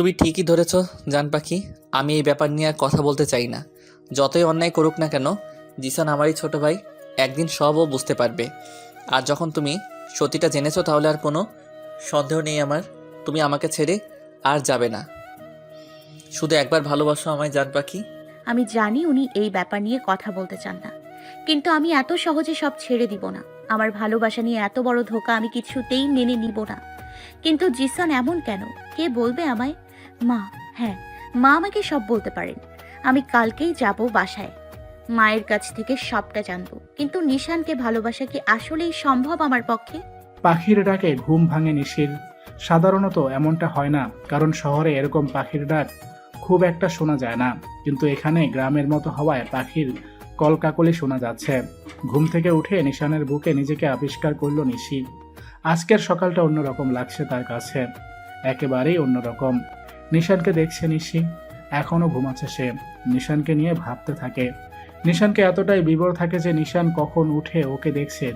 তুমি ঠিকই ধরেছ জান পাখি। আমি এই ব্যাপার নিয়ে আর কথা বলতে চাই না। যতই অন্যায় করুক না কেন, জিসান আমারই ছোট ভাই। একদিন সবও বুঝতে পারবে। আর যখন তুমি সত্যিটা জেনেছো তাহলে আর কোনো সন্দেহ নেই আমার, তুমি আমাকে ছেড়ে আর যাবে না। শুধু একবার ভালোবাসো আমায় জান পাখি। আমি জানি উনি এই ব্যাপার নিয়ে কথা বলতে চান না, কিন্তু আমি এত সহজে সব ছেড়ে দিব না। আমার ভালোবাসা নিয়ে এত বড় ধোঁকা আমি কিছুতেই মেনে নিব না। কিন্তু জিসান এমন কেন? কে বলবে আমায়? মা, হ্যাঁ, মা আমাকে সব বলতে পারেন। আমি কালকেই যাব বাসায়, মায়ের কাছ থেকে সবটা জানবো। কিন্তু নিশানকে ভালোবাসা কি আসলেই সম্ভব আমার পক্ষে? পাখির ডাকে ঘুম ভাঙে নিশির। সাধারণত এমনটা হয় না, কারণ শহরে এরকম পাখির ডাক খুব একটা শোনা যায় না। কিন্তু এখানে গ্রামের মতো হওয়ায় পাখির কলকাকলি শোনা যাচ্ছে। ঘুম থেকে উঠে নিশানের বুকে নিজেকে আবিষ্কার করল নিশি। আজকের সকালটা অন্যরকম লাগছে তার কাছে, একেবারেই অন্যরকম। নিশানকে দেখছে নিশি, এখনো ঘুমাচ্ছে সে। নিশানকে নিয়ে ভাবতে থাকে। নিশানকে এতটাই বিভোর থাকে যে নিশান কখন উঠে ওকে দেখছে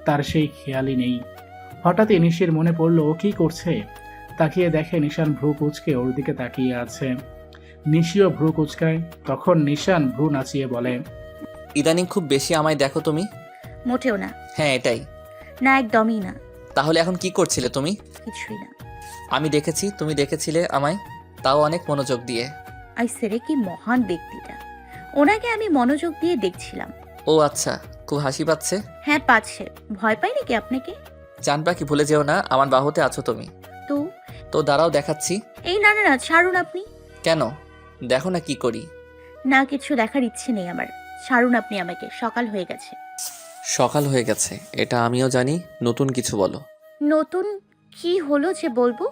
তার সেই খেয়ালই নেই। হঠাৎই নিশির মনে পড়ল ও কি করছে। তাকিয়ে দেখে নিশান ভ্রু কুঁচকে ওর দিকে তাকিয়ে আছে। নিশিও ভ্রু কুঁচকায়। তখন নিশান ভ্রু নাচিয়ে বলে, ইদানিং খুব বেশি আমায় দেখো তুমি। মোটেও না। হ্যাঁ এটাই। না, একদমই না। তাহলে এখন কি করছিলে তুমি? কিছুই না। আমি দেখেছি তুমি দেখেছিলে আমায়, তাও অনেক মনোযোগ দিয়ে। আইসেরে কি মহান ব্যক্তিটা, ওনাকে আমি মনোযোগ দিয়ে দেখছিলাম। ও আচ্ছা, খুব হাসি পাচ্ছে। হ্যাঁ পাচ্ছে। ভয় পাই নাকি আপনাকে? জান পাখি ভুলে যেও না আমার বাহুতে আছো তুমি। তো তো দাঁড়াও দেখাচ্ছি। এই না না না, ছাড়ুন আপনি। কেন? দেখো না কি করি। না, কিছু দেখার ইচ্ছে নেই আমার। ছাড়ুন আপনি আমাকে, সকাল হয়ে গেছে। সকাল হয়ে গেছে এটা আমিও জানি। নতুন কিছু বলো। নতুন কি হলো যে বলবো?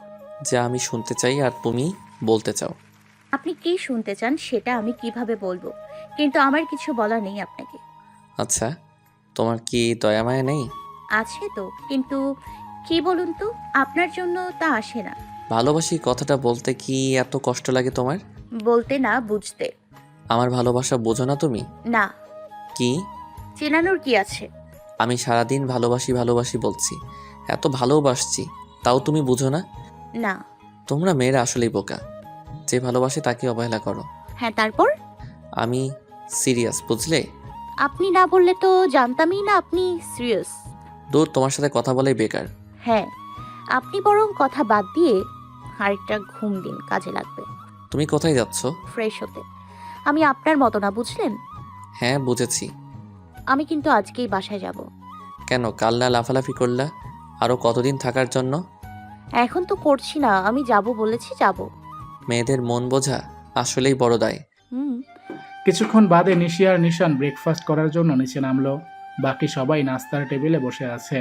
যা আমি শুনতে চাই আর তুমি বলতে চাও। আপনি কি শুনতে চান সেটা আমি কিভাবে বলবো? কিন্তু আমার কিছু বলা নেই আপনাকে। আচ্ছা, তোমার কি দয়া মায়া নেই? আছে তো, কিন্তু কি বলুন তো, আপনার জন্য তা আসে না। ভালোবাসি কথাটা বলতে কি এত কষ্ট লাগে তোমার? বলতে না, বুঝতে। আমার ভালোবাসা বোঝো না তুমি? না। কি? চেনানোর কি আছে? আমি সারাদিন ভালোবাসি ভালোবাসি বলছি, এত ভালোবাসছি, তাও তুমি বুঝো না? না। তোমরা মেয়েরা আসলেই বোকা, যে ভালোবাসে তাকে অবহেলা করো। হ্যাঁ, তারপর? আমি সিরিয়াস, বুঝলে? আপনি না বললে তো জানতামই না আপনি সিরিয়াস। দূর, তোমার সাথে কথা বলাই বেকার। হ্যাঁ, আপনি বরং কথা বাদ দিয়ে আরেকটা ঘুম দিন, কাজে লাগবে। তুমি কোথায় যাচ্ছ? ফ্রেশ হতে। আমি আপনার মতো না, বুঝলেন? হ্যাঁ বুঝেছি। আমি কিন্তু আজকেই বাসায় যাব। কেন কাল না লাফালাফি করলা আরো কতদিন থাকার জন্য? এখন তো করছি না, আমি যাব বলেছি যাব। মেয়েদের মন বোঝা আসলেই বড় দায়। হুম। কিছুক্ষণ বাদে নিশি আর নিশান ব্রেকফাস্ট করার জন্য নিচে নামলো। বাকি সবাই নাস্তার টেবিলে বসে আছে।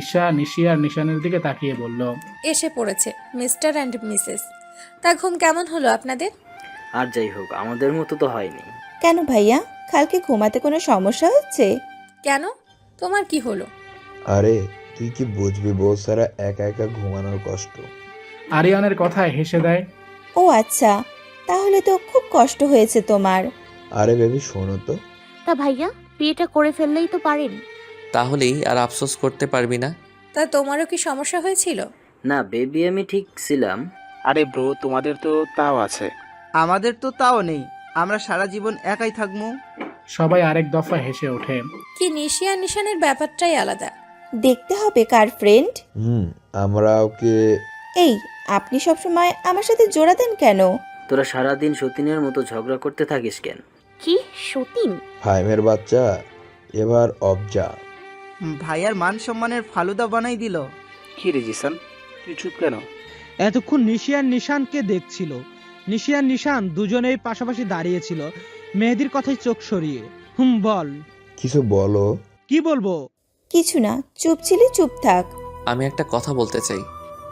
ঈশা নিশি আর নিশানের দিকে তাকিয়ে বলল, এসে পড়েছে মিস্টার অ্যান্ড মিসেস। তা ঘুম কেমন হলো আপনাদের? আর যাই হোক, আমাদের মতো তো হয়নি। কেন ভাইয়া, কালকে ঘুমাতে কোনো সমস্যা হচ্ছে? কেন, তোমার কি হলো? আরে তুই কি বুঝবি বউ ছাড়া একা একা ঘুমানোর কষ্ট। আরিয়ানের কথায় হেসে দেয়। ও আচ্ছা, তাহলে তো খুব কষ্ট হয়েছে তোমার। আরে বেবি শোনো তো। তা ভাইয়া, বিয়েটা করে ফেললেই তো পারেন। তাহলেই আর আফসোস করতে পারবি না। তা তোমারও কি সমস্যা হয়েছিল? না বেবি, আমি ঠিক ছিলাম। আরে ব্রো, তোমাদের তো তাও আছে। আমাদের তো তাও নেই, আমরা সারা জীবন একাই থাকবো। সবাই আরেক দফা হেসে ওঠে। কি নিশি আর নিশানের ব্যাপারটাই আলাদা। দেখতে হবে কার ফ্রেন্ড। আমরা ওকে। এই, আপনি সবসময় আমার সাথে জোড়া দেন কেন? তোরা সারাদিন সতীনের মতো ঝগড়া করতে থাকিস কেন? কি সতীন? ফাইমের বাচ্চা, এবার অবজা। ভাইয়ার মান সম্মানের ফালুদা বানাই দিল। কি রে জিসান, তুই চুপ কেন? এতক্ষণ নিশি আর নিশানকে দেখছিল। নিশি আর নিশান দুজনেই পাশাপাশি দাঁড়িয়েছিল, মেহেদির কথায় চোখ সরিয়ে। বল। কিছু বলো। কি বলবো? কিছু না, চুপ ছিলি চুপ থাক। আমি একটা কথা বলতে চাই।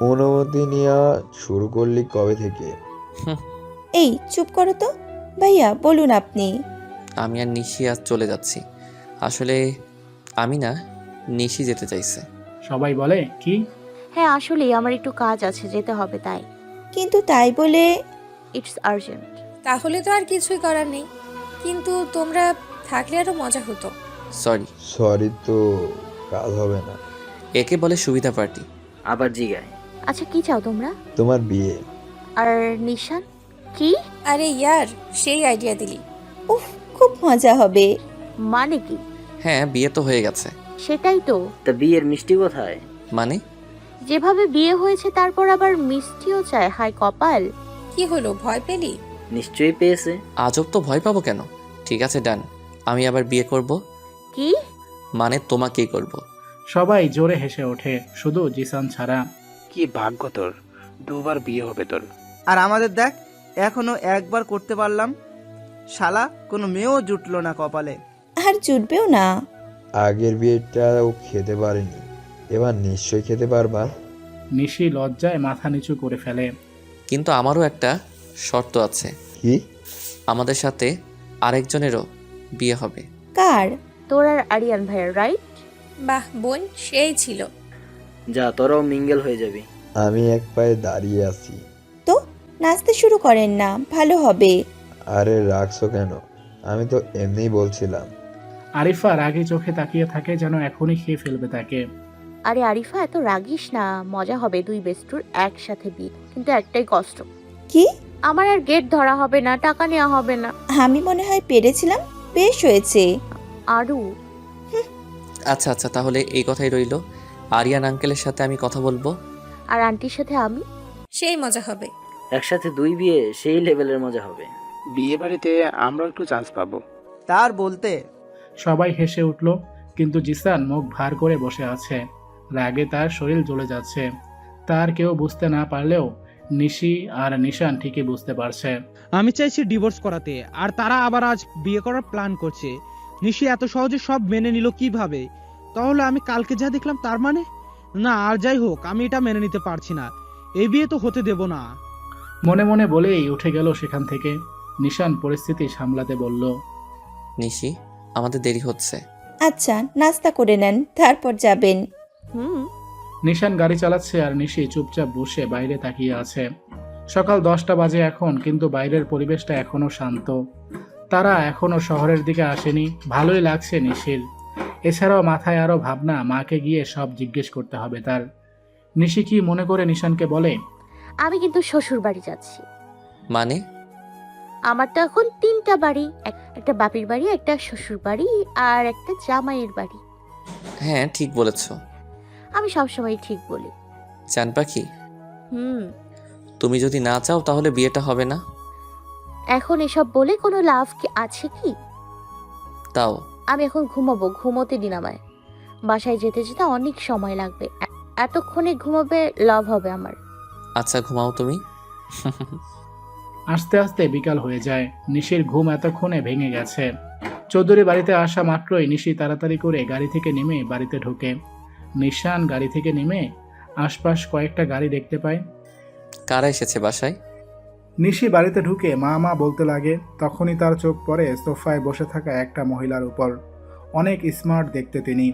অনুমতি নেওয়া শুরু করলি কবে থেকে? এই চুপ করো তো। ভাইয়া বলুন আপনি। আমি আর নিশি আজ চলে যাচ্ছি। আসলে আমি না, নিশি যেতে চাইছে। সবাই বলে, কি? হ্যাঁ আসলে আমার একটু কাজ আছে, যেতে হবে তাই। কিন্তু তাই বলে? It's urgent. তাহলে তো আর কিছুই করার নেই, কিন্তু তোমরা থাকলে আরো মজা হতো। সরি। সরি তো কাজ হবে না। একে বলে সুবিধা পার্টি। আবার জিগায়। আচ্ছা কি চাও তোমরা? তোমার বিয়ে। আর নিশান কি? আরে ইয়ার, সেই আইডিয়া দিলি। উফ, খুব মজা হবে। মানে কি? হ্যাঁ, বিয়ে তো হয়ে গেছে। সেটাই তো, তা বিয়ের মিষ্টি কোথায়? মানে? যেভাবে বিয়ে হয়েছে তারপর আবার মিষ্টিও চায়, হায় কপাল। কি হলো, ভয় পেলি? নিশ্চয়ই পেয়েছে। আজব তো, ভয় পাবো কেন? ঠিক আছে, ডান। আমি আবার বিয়ে করব। কি? মানে তোমাকেই করব। সবাই জোরে হেসে ওঠে, শুধু জিসান ছাড়া। কি ভাগ্য তোর, দুবার বিয়ে হবে তোর। আর আমাদের দেখ, এখনো একবার করতে পারলাম, শালা কোনো মেয়েও জুটলো না কপালে। আর জুটবেও না। আগের বিয়েটাও খেতে পারিনি, এবার নিশ্চয়ই খেতে পারবা। নিশি লজ্জায় মাথা নিচু করে ফেলে। কিন্তু আমারও একটা শর্ত আছে। কি? আমাদের সাথে আরেকজনেরও বিয়ে হবে। কার? তোর আর আরিয়ান ভাইয়ের, রাইট? বাহ বোন, সেই ছিল। যা, তোরাও মিঙ্গেল হয়ে যাবি। আমি এক পায়ে দাঁড়িয়ে আছি। তো নাচতে শুরু করেন না, ভালো হবে। আরে রাখছো কেন? আমি তো এমনিই বলছিলাম। আরিফা রাগী চোখে তাকিয়ে থাকে, যেন এখনই খেয়ে ফেলবে তাকে। আরে আরিফা, এত রাগিস না, মজা হবে দুই বেস্টুর একসাথে বিয়ে। কিন্তু একটাই কষ্ট, কি? আমার আর গেট ধরা হবে না, টাকা নেওয়া হবে না। আমি মনে হয় পেরেছিলাম, বেশ হয়েছে। আরু, আচ্ছা আচ্ছা, তাহলে এই কথাই রইল। আরিয়ান আঙ্কেলের সাথে আমি কথা বলবো। আর আন্টির সাথে আমি। সেই মজা হবে। একসাথে দুই বিয়ে, সেই লেভেলের মজা হবে। বিয়ে বাড়িতে আমরাও একটু চান্স পাবো। তার বলতে সবাই হেসে উঠল, কিন্তু জিসান মুখ ভার করে বসে আছে। রাগে তার শরীর জ্বলে যাচ্ছে। তার কেউ বুঝতে না পারলেও নিশি আর নিশান ঠিকই বুঝতে পারছে। আমি চাইছি ডিভোর্স করাতে, আর তারা আবার আজ বিয়ে করার প্ল্যান করছে। নিশি এত সহজে সব মেনে নিল কিভাবে? তাহলে আমি কালকে যা দেখলাম তার মানে? না, আর যাই হোক, আমি এটা মেনে নিতে পারছি না। এই বিয়ে তো হতে দেব না। মনে মনে বলেই উঠে গেল সেখান থেকে। নিশান পরিস্থিতি সামলাতে বলল, নিশি, আমাদের দেরি হচ্ছে। আচ্ছা, নাস্তা করে নেন, তারপর যাবেন। হুম। নিশান গাড়ি চালাচ্ছে আর নিশি চুপচাপ বসে বাইরে তাকিয়ে আছে। সকাল 10টা বাজে এখন, কিন্তু বাইরের পরিবেশটা এখনো শান্ত। তারা এখনো শহরের দিকে আসেনি। ভালোই লাগছে নিশির। এছাড়াও মাথায় আরো ভাবনা, মাকে গিয়ে সব জিজ্ঞেস করতে হবে তার। নিশি কি মনে করে নিশানকে বলে, আমি কিন্তু শ্বশুর বাড়ি যাচ্ছি। মানে? আমার তো এখন 3টা বাড়ি, একটা বাপির বাড়ি, একটা শ্বশুর বাড়ি, আর একটা জামাইয়ের বাড়ি। হ্যাঁ, ঠিক বলেছ। আমি সবসময় ঠিক বলি। চান পাখি, হুম। তুমি যদি না চাও তাহলে বিয়েটা হবে না। এখন এসব বলে কোনো লাভ কি আছে কি? তাও আমি এখন ঘুমাবো, ঘুমোতে দিন আমায়। বাসায় যেতে যেতে অনেক সময় লাগবে, এতক্ষণে ঘুমাবে লাভ হবে আমার। আচ্ছা, ঘুমাও তুমি। আস্তে আস্তে বিকাল হয়ে যায়। নিশির ঘুম এতক্ষণে ভেঙে গেছে। চৌধুরী বাড়িতে আসা মাত্রই নিশি তাড়াতাড়ি করে গাড়ি থেকে নেমে বাড়িতে ঢোকে। নিশান গাড়ি থেকে নেমে আশপাশ কয়েকটা গাড়ি দেখতে পায়। কারা এসেছে বাসায়? নিশি বাড়িতে ঢুকে মা মা বলতে লাগে। তখনই তার চোখ পড়ে সোফায় বসে থাকা একটা মহিলার উপর। অনেক স্মার্ট দেখতে তিনি।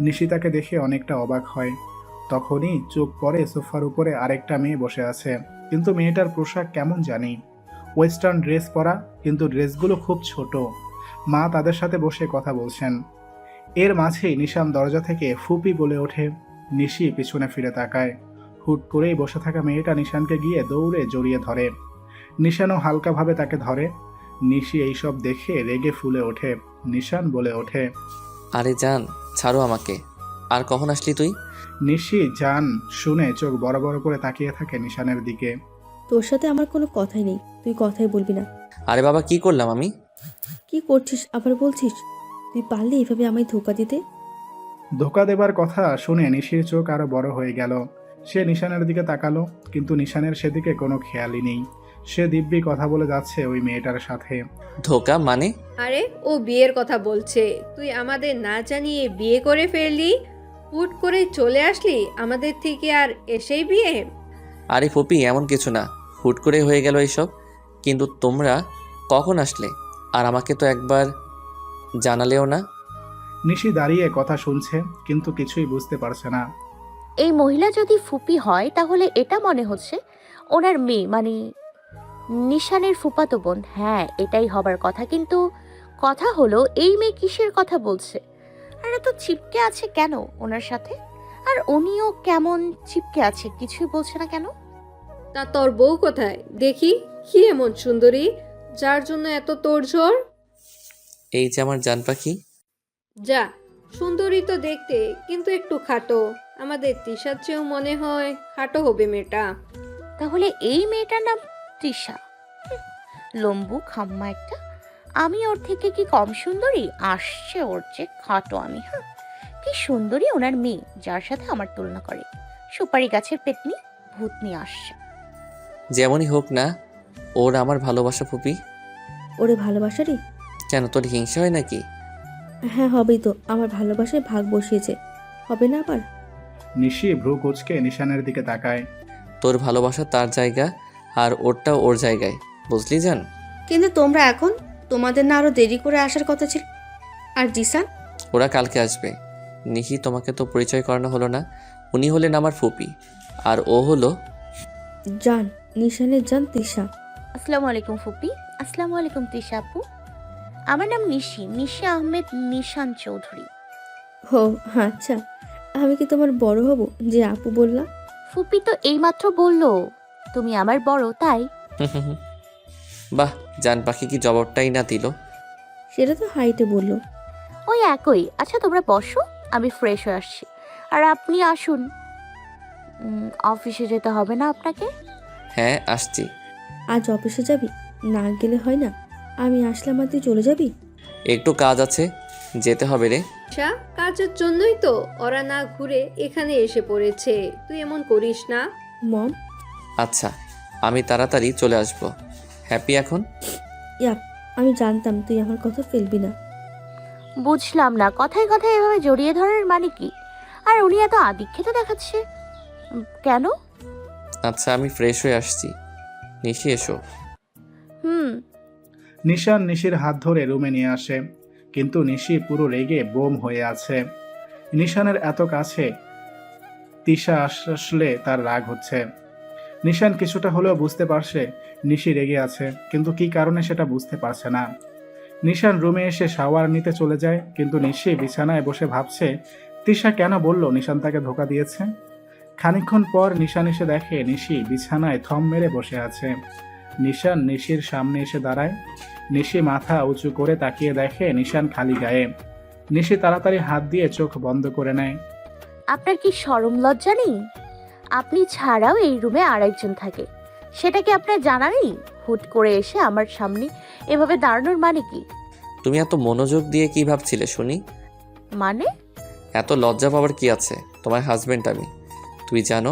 নিশি তাকে দেখে অনেকটা অবাক হয়। তখনই চোখ পড়ে সোফার উপরে আরেকটা মেয়ে বসে আছে, কিন্তু মেয়েটার পোশাক কেমন জানি। ওয়েস্টার্ন ড্রেস পরা, কিন্তু ড্রেসগুলো খুব ছোট। মা তাদের সাথে বসে কথা বলছেন। এর মাঝেই নিশান দরজা থেকে ফুপি বলে ওঠে। নিশি পিছনে ফিরে তাকায়। হুট করেই বসে থাকা মেয়েটা নিশানকে গিয়ে দৌড়ে জড়িয়ে ধরে। নিশানও হালকাভাবে তাকে ধরে। নিশি এইসব দেখে রেগে ফুলে ওঠে। নিশান বলে ওঠে, আরে জান, ছাড়ো আমাকে। আর কখন আসলি তুই? নিশি জান শুনে চোখ বড় বড় করে তাকিয়ে থাকে নিশানের দিকে। তোর সাথে আমার কোনো কথাই নেই, তুই কথাই বলবি না। আরে বাবা, কি করলাম আমি? কি করছিস আবার বলছিস? তুই পারলি এভাবে আমায় ধোকা দিতে? ধোকা দেবার কথা শুনে নিশির চোখ আরো বড় হয়ে গেল। সে নিশানের দিকে তাকালো, কিন্তু নিশানের সেদিকে কোনো খেয়ালই নেই। সে দিব্যি কথা বলে যাচ্ছে ওই মেয়েটার সাথে। ধোকা মানে? আরে ও বিয়ের কথা বলছে, তুই আমাদের না জানিয়ে বিয়ে করে ফেললি, হুট করে চলে আসলি আমাদের থেকে, আর এসেই বিয়ে? আরে ফুপি, এমন কিছু না, হুট করে হয়ে গেল এইসব। কিন্তু তোমরা কখন আসলে? আর আমাকে তো একবার জানালেও না। নিশি দাঁড়িয়ে কথা শুনছে, কিন্তু কিছুই বুঝতে পারছে না। এই মহিলা যদি ফুপি হয় তাহলে এটা মনে হচ্ছে ওনার মেয়ে, মানে নিশানের ফুপাতো বোন। হ্যাঁ, এটাই হবার কথা। কিন্তু কথা হলো, এই মেয়ে কিসের কথা বলছে? আর এত চিপকে আছে কেন ওনার সাথে? আর উনিও কেমন চিপকে আছে, কিছুই বলছে না কেন? তা তোর বউ কোথায় দেখি? কি এমন সুন্দরী যার জন্য এত তোড়জোড়? এই যে আমার জান পাখি। যা, সুন্দরী তো দেখতে, কিন্তু একটু খাটো। আমাদের তিশার চেয়েও মনে হয় খাটো হবে মেয়েটা। তাহলে এই মেয়েটার নাম তৃষা? লম্বু খাম্মা একটা। আমি ওর থেকে কি কম সুন্দরী? আসছে ওর যে খাটো আমি। হ্যাঁ, কি সুন্দরী ওনার মেয়ে, যার সাথে আমার তুলনা করে। সুপারি গাছের পেতনি, ভূত নিয়ে আসছে। যেমনই হোক না, ওর আমার ভালোবাসা ফুপি। ওরে ভালোবাসারই? কেন, তোর হিংসা হয় নাকি? হ্যাঁ হবেই তো, আমার ভালোবাসায় ভাগ বসিয়েছে, হবে না আবার? নিশি ভ্রু কুচকে নিশানের দিকে তাকায়। তোর ভালোবাসা তার জায়গা আর ওরটা ওর জায়গায়, বুঝলি জান? কিন্তু তোমরা এখন, তোমাদের না আরো দেরি করে আসার কথা ছিল? আর জিসান? ওরা কালকে আসবে। নিশি, তোমাকে তো পরিচয় করানো হলো না। উনি হলেন আমার ফুপি, আর ও হলো জান, নিশানের জান তৃষা। আসসালামু আলাইকুম ফুপি। আসসালামু আলাইকুম তৃষা আপু। আমার নাম নিশি, নিশি আহমেদ নিশান চৌধুরী। ও আচ্ছা, আমি কি তোমার বড় হব যে আপু বললা? ফুপি তো এইমাত্র বললো তুমি আমার বড়, তাই। বাহ, জান পাখি কি জবাবটাই না দিল। সেটা তো হাইটে বললো। ওই একই। আচ্ছা তোমরা বসো, আমি ফ্রেশ হয়ে আসছি। আর আপনি আসুন। অফিসে যেতে হবে না আপনাকে? হ্যাঁ, আসছি। আজ অফিসে যাবি? না গেলে হয় না, আমি আসলাম আর তুই চলে যাবি? একটু কাজ আছে, যেতে হবে রে। আচ্ছা, কাজের জন্যই তো ওরা না ঘুরে এখানে এসে পড়েছে। তুই এমন করিস না। মম। আচ্ছা, আমি তাড়াতাড়ি চলে আসব। হ্যাপি এখন? ইয়াপ, আমি জানতাম তুই আমার কথা ফেলবি না। বুঝলাম না, কথায় কথায় এভাবে জড়িয়ে ধরার মানে কি? আর উনি এত আদিক্ষেতা দেখাচ্ছে কেন? আচ্ছা, আমি ফ্রেশ হয়ে আসছি। নিশি, এসো। নিশান নিশির হাত ধরে রুমে নিয়ে আসে, কিন্তু নিশি পুরো রেগে বোম হয়ে আছে। নিশানের এত কাছে তিশা আসলে তার রাগ হচ্ছে। নিশান কিছুটা হলেও বুঝতে পারছে নিশি রেগে আছে, কিন্তু কি কারণে সেটা বুঝতে পারছে না। নিশান রুমে এসে শাওয়ার নিতে চলে যায়, কিন্তু নিশি বিছানায় বসে ভাবছে তিশা কেন বলল নিশান তাকে ধোকা দিয়েছে। খানিকক্ষণ পর নিশান এসে দেখে নিশি বিছানায় থম মেরে বসে আছে। নিশান নিশির সামনে এসে দাঁড়ায়। নিশি মাথা উঁচু করে তাকিয়ে দেখে নিশান খালি গায়ে। নিশি তাড়াতাড়ি হাত দিয়ে চোখ বন্ধ করে নেয়। আপনার কি শরম লজ্জা নেই? আপনি ছাড়াও এই রুমে আরেকজন থাকে, সেটা কি আপনার জানা নেই? হুট করে এসে আমার সামনে এভাবে দাঁড়ানোর মানে কি? তুমি এত মনোযোগ দিয়ে কি ভাবছিলে শুনি? মানে? এত লজ্জা পাওয়ার কি আছে? তোমার হাজবেন্ড আমি। তুই জানো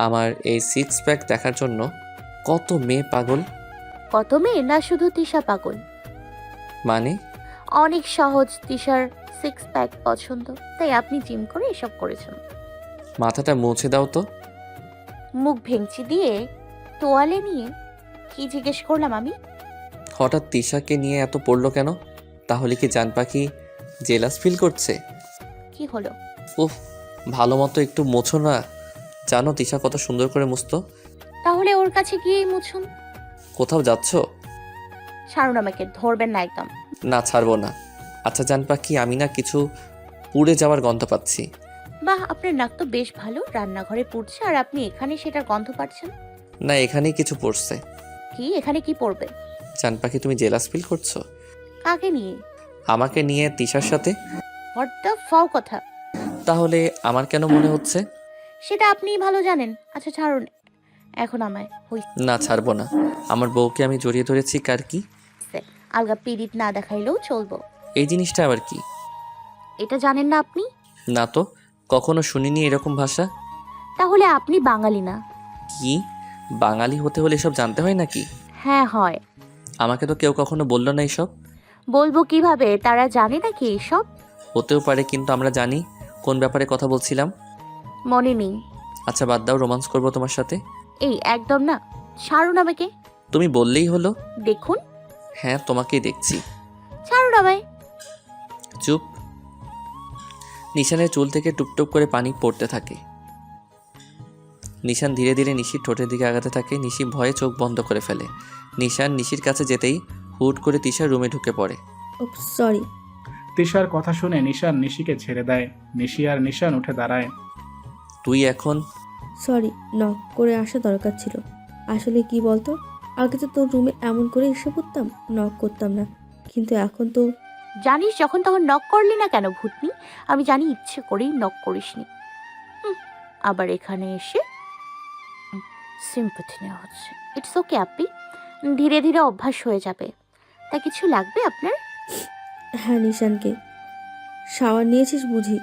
আমার এই সিক্স প্যাক দেখার জন্য কত মেয়ে পাগল? কত মেয়ে না, শুধু তিশা পাগল। মানে? অনেক সহজ, তিশার সিক্স প্যাক পছন্দ, তাই আপনি জিম করে এসব করেছেন। মাথাটা মুছে দাও তো। মুখ ভেঙচি দিয়ে তোয়ালে নিয়ে কি জিজ্ঞেস করলাম আমি? হঠাৎ তিশাকে নিয়ে এত পড়লো কেন? তাহলে কি জান পাখি জেলাস ফিল করছে? কি হলো? উফ, ভালো মতো একটু মোছো না। জানো তিশা কত সুন্দর করে মুছতো। তাহলে ওর কাছে গিয়েই মুছুন। কোথাও যাচ্ছ? ছাড়ুন আমাকে, ধরবেন না একদম। না, ছাড়বো না। আচ্ছা জান পাখি, আমি না কিছু পুড়ে যাওয়ার গন্ধ পাচ্ছি। বাহ, আপনার নাক তো বেশ ভালো। রান্নাঘরে পুড়ছে আর আপনি এখানে সেটার গন্ধ পাচ্ছেন? না, এখানেই কিছু পড়ছে। কি? এখানে কি পড়বে? জান পাখি, তুমি জেলাস ফিল করছো? কাকে নিয়ে? আমাকে নিয়ে, তিশার সাথে। হোয়াট দ্য ফাও কথা? তাহলে আমার কেন মনে হচ্ছে? সেটা আপনিই ভালো জানেন। আচ্ছা ছাড়ুন এখন আমায়। না, ছাড়বো না। আমার বউকে আমি জড়িয়ে ধরেছি কার কি? আলগা পিরিত না দেখাইলেও চলবো। এই জিনিসটা আবার কি? এটা জানেন না আপনি? না তো, কখনো শুনিনি এরকম ভাষা। তাহলে আপনি বাঙালি না? কি, বাঙালি হতে হলে এসব জানতে হয় নাকি? হ্যাঁ হয়। আমাকে তো কেউ কখনো বললো না এসব। বলবো কিভাবে? তারা জানে নাকি এসব? হতেও পারে, কিন্তু আমরা জানি কোন ব্যাপারে কথা বলছিলাম। মনে নেই। আচ্ছা বাদ দাও, রোমান্স করবো তোমার সাথে। এই একদম না, ছাড়ুন আমাকে। তুমি বললেই হলো। দেখুন। হ্যাঁ, তোমাকেই দেখছি। ছাড়ুন আমায়। চুপ। নিশানের চুল থেকে টুপটুপ করে পানি পড়তে থাকে। নিশান ধীরে ধীরে নিশির ঠোঁটের দিকে আগাতে থাকে। নিশি ভয়ে চোখ বন্ধ করে ফেলে। নিশান নিশির কাছে যেতেই হুট করে তিশা রুমে ঢুকে পড়ে। সরি। তিশার কথা শুনে নিশান নিশিকে ছেড়ে দেয়। নিশি আর নিশান উঠে দাঁড়ায়। তুই এখন? সরি, নক করে আসা দরকার ছিল। আসলে কি বলতো, আগে তো তোর রুমে এমন করে এসে পড়তাম, নক করতাম না, কিন্তু এখন তো জানিস যখন তখন নক করলি না কেন ভূতনি? আমি জানি ইচ্ছে করেই নক করিসনি। আবার এখানে এসে সিম্পাথি নেওয়া হচ্ছে। ইটস ওকে আপি, ধীরে ধীরে অভ্যাস হয়ে যাবে। তা কিছু লাগবে আপনার? হ্যাঁ নিশানকে। শাওয়ার নিয়েছিস বুঝি?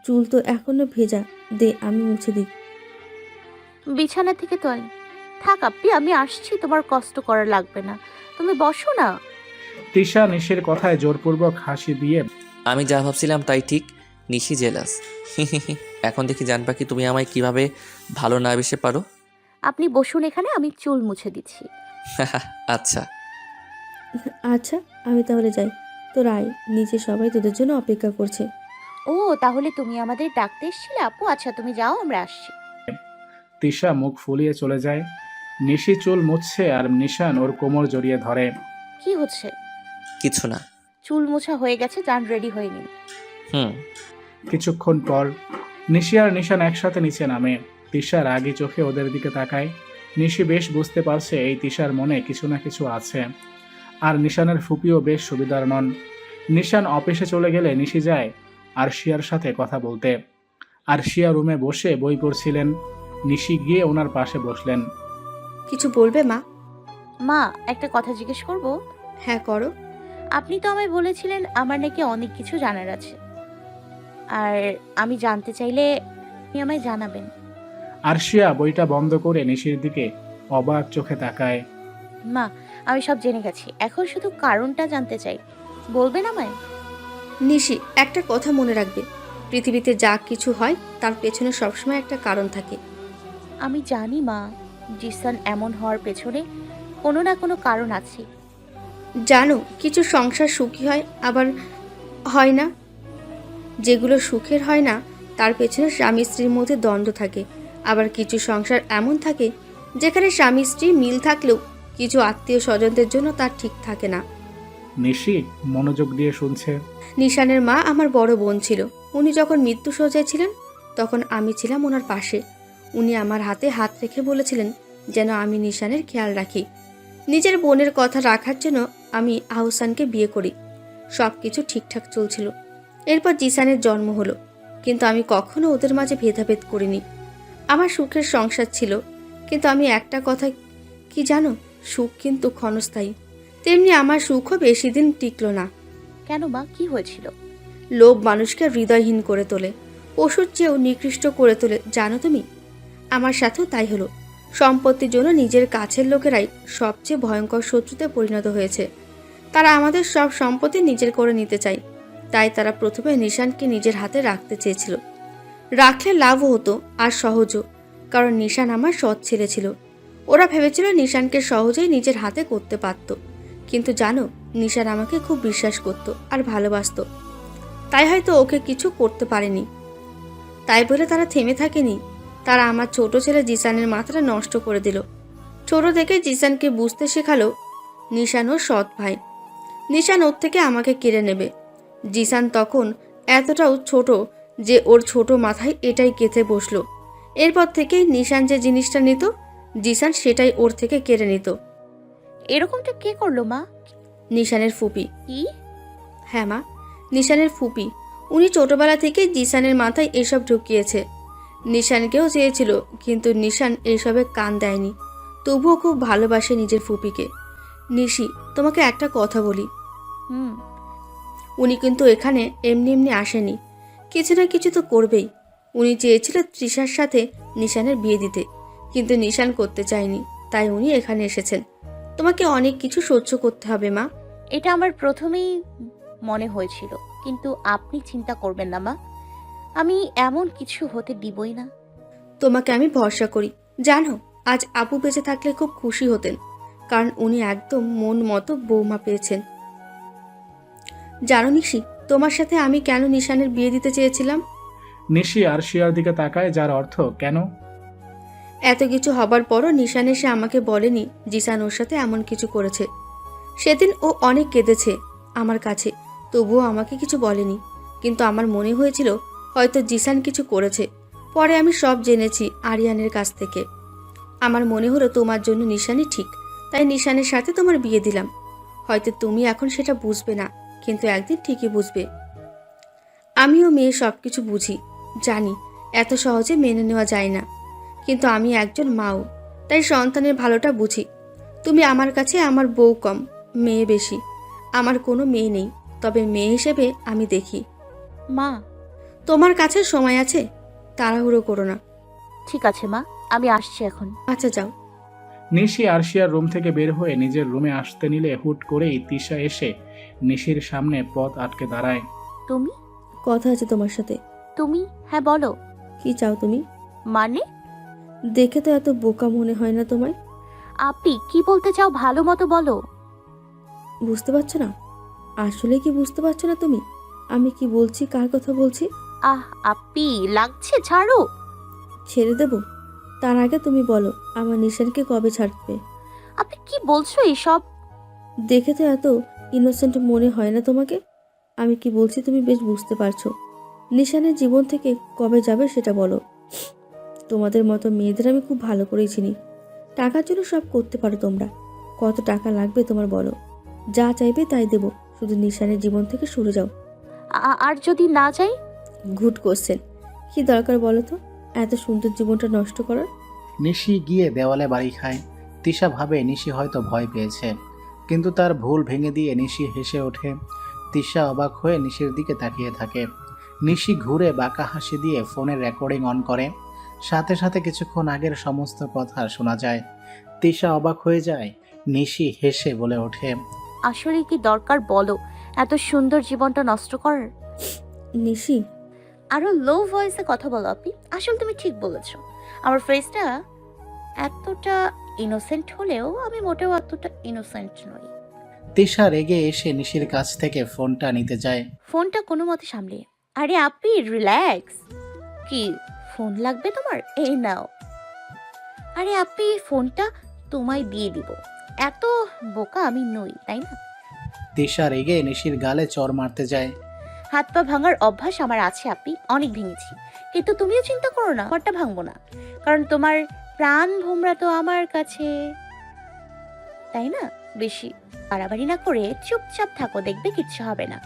চুল তো এখনো ভেজা, দে আমি মুছে দিই। বিছানা থেকে তোল। থাক আপি, আমি আসছি, তোমার কষ্ট করা লাগবে না, তুমি বসো না। তিশা নিশির কথায় জোরপূর্বক হাসি দিয়ে আমি যা ভাবছিলাম তাই ঠিক, নিশি জেলাস। এখন দেখি জান পাখি তুমি আমায় কিভাবে ভালো না বেসে পারো। আপনি বসুন এখানে, আমি চুল মুছে দিচ্ছি। আচ্ছা। আচ্ছা আমি তাহলে যাই, তোর আয়, নিচে সবাই তোদের জন্য অপেক্ষা করছে। ও তাহলে তুমি আমাদের ডাকতে এসেছিলে আপু? আচ্ছা তুমি যাও, আমরা আসছি। তিশা মুখ ফুলিয়ে চলে যায়। নিশি চুল মুছছে আর নিশান ওর কোমর জড়িয়ে ধরে। কি হচ্ছে? কিছু না। চুল মোছা হয়ে গেছে, যান রেডি হয়ে নিন। হুম। কিছুক্ষণ পর নিশি আর নিশান একসাথে নিচে নামে। তিশা রাগী চোখে ওদের দিকে তাকায়। নিশি বেশ বুঝতে পারছে এই তিশার মনে কিছু না কিছু আছে। আর নিশানের ফুপিও বেশ সুবিধার নন। নিশান অফিসে চলে গেলে নিশি যায় আরশিয়ার সাথে কথা বলতে। আরশিয়া রুমে বসে বই পড়ছিলেন। নিশি গিয়ে ওনার পাশে বসলেন। কিছু বলবে মা? মা একটা কথা জিজ্ঞেস করব? হ্যাঁ করো। আপনি তো আমায় বলেছিলেন আমার নাকি অনেক কিছু জানার আছে, আর আমি জানতে চাইলে আপনি আমায় জানাবেন। আরশিয়া বইটা বন্ধ করে নিশির দিকে অবাক চোখে তাকায়। মা আমি সব জেনে গেছি, এখন শুধু কারণটা জানতে চাই, বলবেন আমায়? নিশি, একটা কথা মনে রাখবে, পৃথিবীতে যা কিছু হয় তার পেছনে সবসময় একটা কারণ থাকে। আমি জানি মা, জিসান এমন হওয়ার পেছনে কোনো না কোনো কারণ আছে। জানো, কিছু সংসার সুখী হয় আবার হয় না। যেগুলো সুখের হয় না তার পেছনে স্বামী স্ত্রীর মধ্যে দ্বন্দ্ব থাকে। আবার কিছু সংসার এমন থাকে যেখানে স্বামী স্ত্রীর মিল থাকলেও কিছু আত্মীয় স্বজনদের জন্য তার ঠিক থাকে না। নিশি মনোযোগ দিয়ে শুনছে। নিশানের মা আমার বড় বোন ছিল। উনি যখন মৃত্যু শয্যায় ছিলেন তখন আমি ছিলাম ওনার পাশে। উনি আমার হাতে হাত রেখে বলেছিলেন যেন আমি নিশানের খেয়াল রাখি। নিজের বোনের কথা রাখার জন্য আমি আহসানকে বিয়ে করি। সব কিছু ঠিকঠাক চলছিল। এরপর জিসানের জন্ম হলো, কিন্তু আমি কখনো ওদের মাঝে ভেদাভেদ করিনি। আমার সুখের সংসার ছিল, কিন্তু আমি একটা কথা কি জানো, সুখ কিন্তু ক্ষণস্থায়ী। তেমনি আমার সুখও বেশি দিন টিকলো না। কেন মা, কি হয়েছিল? লোভ মানুষকে হৃদয়হীন করে তোলে, পশুর চেয়েও নিকৃষ্ট করে তোলে, জানো তুমি? আমার সাথেও তাই হলো। সম্পত্তির জন্য নিজের কাছের লোকেরাই সবচেয়ে ভয়ঙ্কর শত্রুতে পরিণত হয়েছে। তারা আমাদের সব সম্পত্তি নিজের করে নিতে চায়। তাই তারা প্রথমে নিশানকে নিজের হাতে রাখতে চেয়েছিল। রাখলে লাভও হতো আর সহজও, কারণ নিশান আমার সৎ ছেলে ছিল। ওরা ভেবেছিল নিশানকে সহজেই নিজের হাতে করতে পারত। কিন্তু জানো, নিশান আমাকে খুব বিশ্বাস করত আর ভালোবাসত। তাই হয়তো ওকে কিছু করতে পারেনি। তাই বলে তারা থেমে থাকেনি। তারা আমার ছোট ছেলে জিসানের মাথাটা নষ্ট করে দিল। ছোট থেকে জিসানকে বুঝতে শেখালো নিশান ওর সৎ ভাই। নিশান ওর থেকে আমাকে কেড়ে নেবে। জিসান তখন এতটাও ছোট যে ওর ছোট মাথায় এটাই গেঁথে বসলো। এরপর থেকেই নিশান যে জিনিসটা নিত, জিসান সেটাই ওর থেকে কেড়ে নিত। এরকমটা কে করলো মা? নিশানের ফুপি। কি? হ্যাঁ মা, নিশানের ফুপি। উনি ছোটবেলা থেকেই জিসানের মাথায় এসব ঢুকিয়েছে। নিশানকেও চেয়েছিল, কিন্তু নিশান এইসবে কান দেয়নি। তবুও খুব ভালোবাসে নিজের ফুপিকে। নিশি, তোমাকে একটা কথা বলি। উনি কিন্তু এখানে এমনি এমনি আসেনি, কিছু না কিছু তো করবেই। উনি চেয়েছিল তৃষার সাথে নিশানের বিয়ে দিতে, কিন্তু নিশান করতে চায়নি, তাই উনি এখানে এসেছেন। তোমাকে অনেক কিছু সহ্য করতে হবে মা। এটা আমার প্রথমেই মনে হয়েছিল, কিন্তু আপনি চিন্তা করবেন না মা, আমি এমন কিছু হতে দিবই না। তোমাকে আমি ভরসা করি। জানো, আজ আপু বেঁচে থাকলে খুব খুশি হতেন, কারণ উনি একদম মন মতো বৌমা পেয়েছেন। জানো নিশি, তোমার সাথে আমি কেন নিশানের বিয়ে দিতে চেয়েছিলাম? নিশি আরশিয়ার দিকে তাকায়, যার অর্থ কেন? এত কিছু হবার পরও নিশান এসে আমাকে বলেনি জিসান ওর সাথে এমন কিছু করেছে। সেদিন ও অনেক কেঁদেছে আমার কাছে, তবুও আমাকে কিছু বলেনি। কিন্তু আমার মনে হয়েছিল হয়তো জিসান কিছু করেছে। পরে আমি সব জেনেছি আরিয়ানের কাছ থেকে। আমার মনে হলো তোমার জন্য নিশানই ঠিক, তাই নিশানের সাথে তোমার বিয়ে দিলাম। হয়তো তুমি এখন সেটা বুঝবে না, কিন্তু একদিন ঠিকই বুঝবে। আমিও মেয়ে সব কিছু বুঝি, জানি এত সহজে মেনে নেওয়া যায় না, কিন্তু আমি একজন মাও, তাই সন্তানের ভালোটা বুঝি। তুমি আমার কাছে আমার বউ কম, মেয়ে বেশি। আমার কোনো মেয়ে নেই, তবে মেয়ে হিসেবে আমি দেখি। মা, তোমার কাছে সময় আছে, তাড়াহুড়ো করো না। ঠিক আছে মা, আমি আসছি এখন। আচ্ছা যাও। নিশি আরশিয়ার রুম থেকে বের হয়ে নিজের রুমে আসতে নিলে হুট করেই তিশা এসে নিশির সামনে পথ আটকে দাঁড়ায়। তুমি? কথা আছে তোমার সাথে। তুমি? হ্যাঁ বলো। কি চাও তুমি? মানে? দেখে তো এত বোকা মনে হয় না তোমায়। আপনি কি বলতে চাও ভালো মতো বলো। বুঝতে পারছো না? আসলে কি বুঝতে পারছো না তুমি আমি কি বলছি, কার কথা বলছি? আপি লাগছে, ছাড়ো। ছেড়ে দেব? তার আগে তুমি বলো, আমার নিশানকে কবে ছাড়বে? আপনি কি বলছো এসব? দেখে তো এত ইনোসেন্ট মনে হয় না তোমাকে। আমি কি বলছি তুমি বেশ বুঝতে পারছো। নিশানের জীবন থেকে কবে যাবে সেটা বলো। তোমাদের মতো মেয়েদের আমি খুব ভালো করেই চিনি। টাকার জন্য সব করতে পারো তোমরা। কত টাকা লাগবে তোমার বলো, যা চাইবে তাই দেবো, শুধু নিশানের জীবন থেকে সরে যাও। আর যদি না চাই? Good question. কি দরকার বলো তো এত সুন্দর জীবনটা নষ্ট করার? নিশি গিয়ে দেওয়ালে বাড়ি খায়। তিশা ভাবে নিশি হয়তো ভয় পেয়েছে, কিন্তু তার ভুল ভেঙে দিয়ে নিশি হেসে ওঠে। তিশা অবাক হয়ে নিশির দিকে তাকিয়ে থাকে। নিশি ঘুরে বাঁকা হাসি দিয়ে ফোনের রেকর্ডিং অন করে। সাথে সাথে কিছুক্ষণ আগের সমস্ত কথা শোনা যায়। তিশা অবাক হয়ে যায়। নিশি হেসে বলে ওঠে, আসলে কি দরকার বলো এত সুন্দর জীবনটা নষ্ট করার? নিশি, আরো লো ভয়েসে কথা বলো আপনি। আসলে তুমি ঠিক বলেছো, আমার ফেসটা এতটা ইনোসেন্ট হলেও আমি মোটেও এতটা ইনোসেন্ট নই। তিশা রেগে এসে নিশির কাছ থেকে ফোনটা নিতে যায়। ফোনটা কোনো মতে সামলিয়ে। আরে আপনি রিল্যাক্স। কি ফোন লাগবে তোমার? এই নাও। আরে আপনি ফোনটা তোমায় দিয়ে দিব। এত বোকা আমি নই, তাই না? তিশা রেগে নিশির গালে চড় মারতে যায়। হাত পা ভাঙার অভ্যাস আমার আছে আপনি, অনেক ভেঙেছি, কিন্তু তুমিও চিন্তা করো না আমারটা ভাঙবো না, কারণ তোমার প্রাণ ভোমরা তো আমার কাছে, তাই না? বেশি বাড়াবাড়ি না করে চুপচাপ থাকো, দেখবে কিচ্ছু হবে না।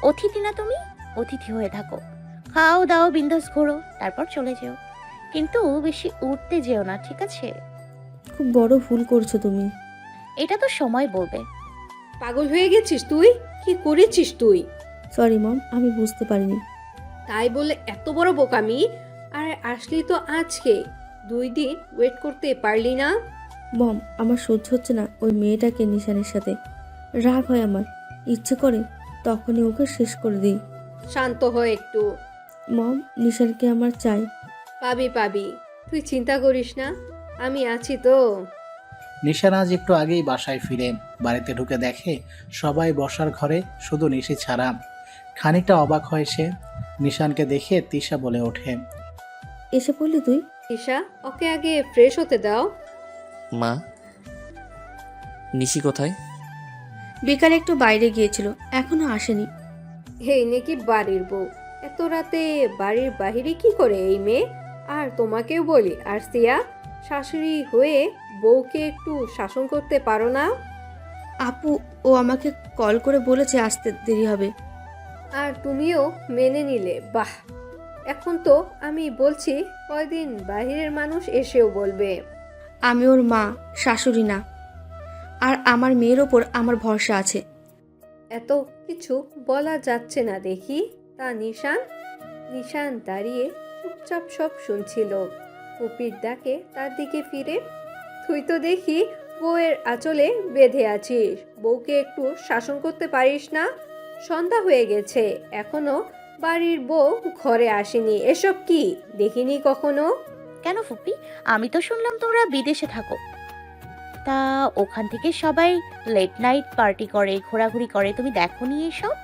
অতিথি না তুমি, অতিথি হয়ে থাকো, খাও দাও বিন্দাস ঘোরো, তারপর চলে যেও, কিন্তু বেশি উঠতে যেও না, ঠিক আছে? খুব বড় ভুল করছো তুমি। এটা তো সময় বলবে। পাগল হয়ে গেছিস তুই? কি করেছিস তুই? সরি মম, আমি বুঝতে পারিনি। তাই বলে এত বড় বোকামি? আর আসলি তো আজকে, 2 দিন ওয়েট করতে পারলি না? মম, আমার সহ্য হচ্ছে না ওই মেয়েটাকে নিশানের সাথে। রাগ হয় আমার, ইচ্ছে করে তখনই ওকে শেষ করে দিই। শান্ত হয়ে একটু। মম, নিশানকে আমার চাই। পাবি পাবি, তুই চিন্তা করিস না, আমি আছি তো। নিশান আজ একটু আগেই বাসায় ফিরে বাড়িতে ঢুকে দেখে সবাই বসার ঘরে, শুধু নিশি ছাড়া। খানিকটা অবাক হয় সে। নিশানকে দেখে তিশা বলে ওঠে, এসে পড়লি তুই? ঈশা, ওকে আগে ফ্রেশ হতে দাও। মা, নিশি কোথায়? বিকালে একটু বাইরে গিয়েছিল, এখনো আসেনি। এই নাকি বাড়ির বউ? এত রাতে বাড়ির বাহিরে কি করে এই মেয়ে? আর তোমাকেও বলি আরসিয়া, শাশুড়ি হয়ে বউকে একটু শাসন করতে পারো না? আপু, ও আমাকে কল করে বলেছে আসতে দেরি হবে। আর তুমিও মেনে নিলে, বাহ। এখন তো আমি বলছি কয়দিন বাহিরের মানুষ এসেও বলবে। আমি ওর মা, শাশুড়ি না। আর আমার মেয়ের ওপর আমার ভরসা আছে। এত কিছু বলা যাচ্ছে না দেখি। তা নিশান? নিশান দাঁড়িয়ে চুপচাপ সব শুনছিল। পুপির ডাকে তার দিকে ফিরে, তুই তো দেখি বউয়ের আঁচলে বেঁধে আছিস, বউকে একটু শাসন করতে পারিস না? সন্ধ্যা হয়ে গেছে, এখনো বাড়ির বউ ঘরে আসেনি, এসব কি দেখিনি কখনো? কেন ফুপি, আমি তো শুনলাম তোমরা বিদেশে থাকো, তা ওখান থেকে সবাই লেট নাইট পার্টি করে, ঘোরাঘুরি করে, তুমি দেখোনি এসব?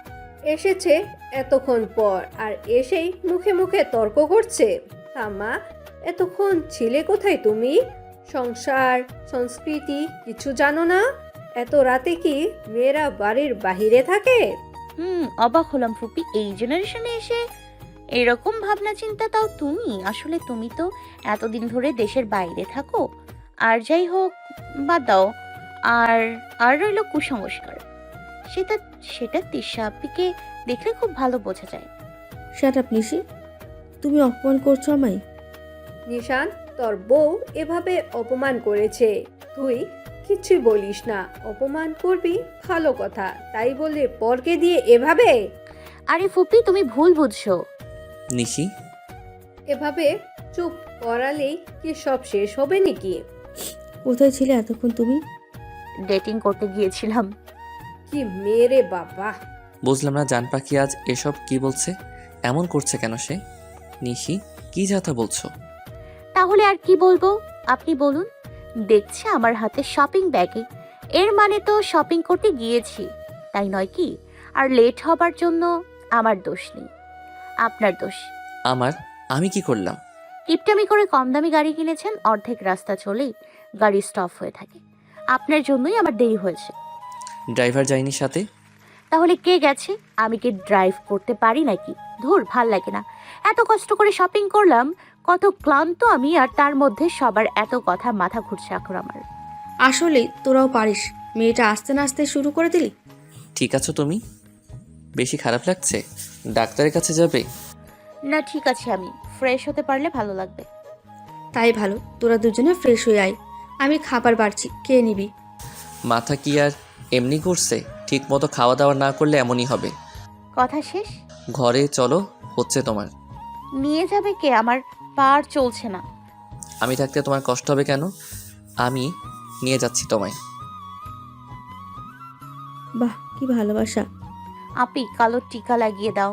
এসেছে এতক্ষণ পর, আর এসেই মুখে মুখে তর্ক করছে। তা মা, এতক্ষণ ছিলে কোথায় তুমি? সংসার সংস্কৃতি কিছু জানো না? এত রাতে কি মেয়েরা বাড়ির বাহিরে থাকে? অবাক হলাম ফুপি, এই জেনারেশনে এসে এরকম ভাবনা চিন্তা, তাও তুমি। আসলে তুমি তো এতদিন ধরে দেশের বাইরে থাকো, আর যাই হোক, বাদ দাও। আর আর রইল কুসংস্কার, সেটা সেটা তিশা আপিকে দেখলে খুব ভালো বোঝা যায়। শাট আপ নিশি, তুমি অপমান করছো আমায়। নিশান, তোর বউ এভাবে অপমান করেছে, তুই কিছুই বলিস না। অপমান করবি ভালো কথা, তাই বলে পরকে দিয়ে এভাবে? আরে ফুপি, তুমি ভুল বুঝছো। নিশি, এভাবে চুপ করালেই কি সব শেষ হবে নাকি? কোথায় ছিলে এতক্ষণ তুমি? ডেটিং করতে গিয়েছিলাম। কি মেরে বাবা! বুঝলাম না জান পাখি আজ এসব কি বলছে, এমন করছে কেন সে? নিশি, কি যাতা বলছো? তাহলে আর কি বলবো, আপনি বলুন। দেখছে আমার হাতে শপিং ব্যাগে, এর মানে তো শপিং করতে গিয়েছি, তাই নয় কি? আর লেট হবার জন্য আমার দোষ নেই, আপনার দোষ। আমি কি করলাম? কিপটামি করে কম দামি গাড়ি কিনেছেন, অর্ধেক রাস্তা চলেই গাড়ি স্টপ হয়ে থাকে। আপনার জন্যই আমার দেরি হয়েছে। ড্রাইভার যায়নি সাথে? তাহলে কে গেছে? আমি কি ড্রাইভ করতে পারি নাকি? ধুর, ভাল লাগে না। এত কষ্ট করে শপিং করলাম, কত ক্লান্ত আমি, আর তার মধ্যে সবার এত কথা, মাথা ঘুরছে এখন আমার। আসলে তোরাও পারিস, মেয়েটা আসতে না আসতে শুরু করে দিলি। ঠিক আছো তুমি? বেশি খারাপ লাগছে? ডাক্তারের কাছে যাবে? না, ঠিক আছে, আমি ফ্রেশ হতে পারলে ভালো লাগবে। তাই ভালো, তোরা দুজনে ফ্রেশ হয়ে আয়, আমি খাবার বাড়ছি, খেয়ে নিবি। মাথা কি আর এমনি করছে? ঠিক মতো খাওয়া দাওয়া না করলে এমনই হবে। কথা শেষ? ঘরে চলো, হচ্ছে তোমার। নিয়ে যাবে কে? আমার পার চলছে না। আমি থাকতে তোমার কষ্ট হবে কেন? আমি নিয়ে যাচ্ছি তোমায়। বাহ, কি ভালোবাসা। আপি, কালো টিকা লাগিয়ে দাও,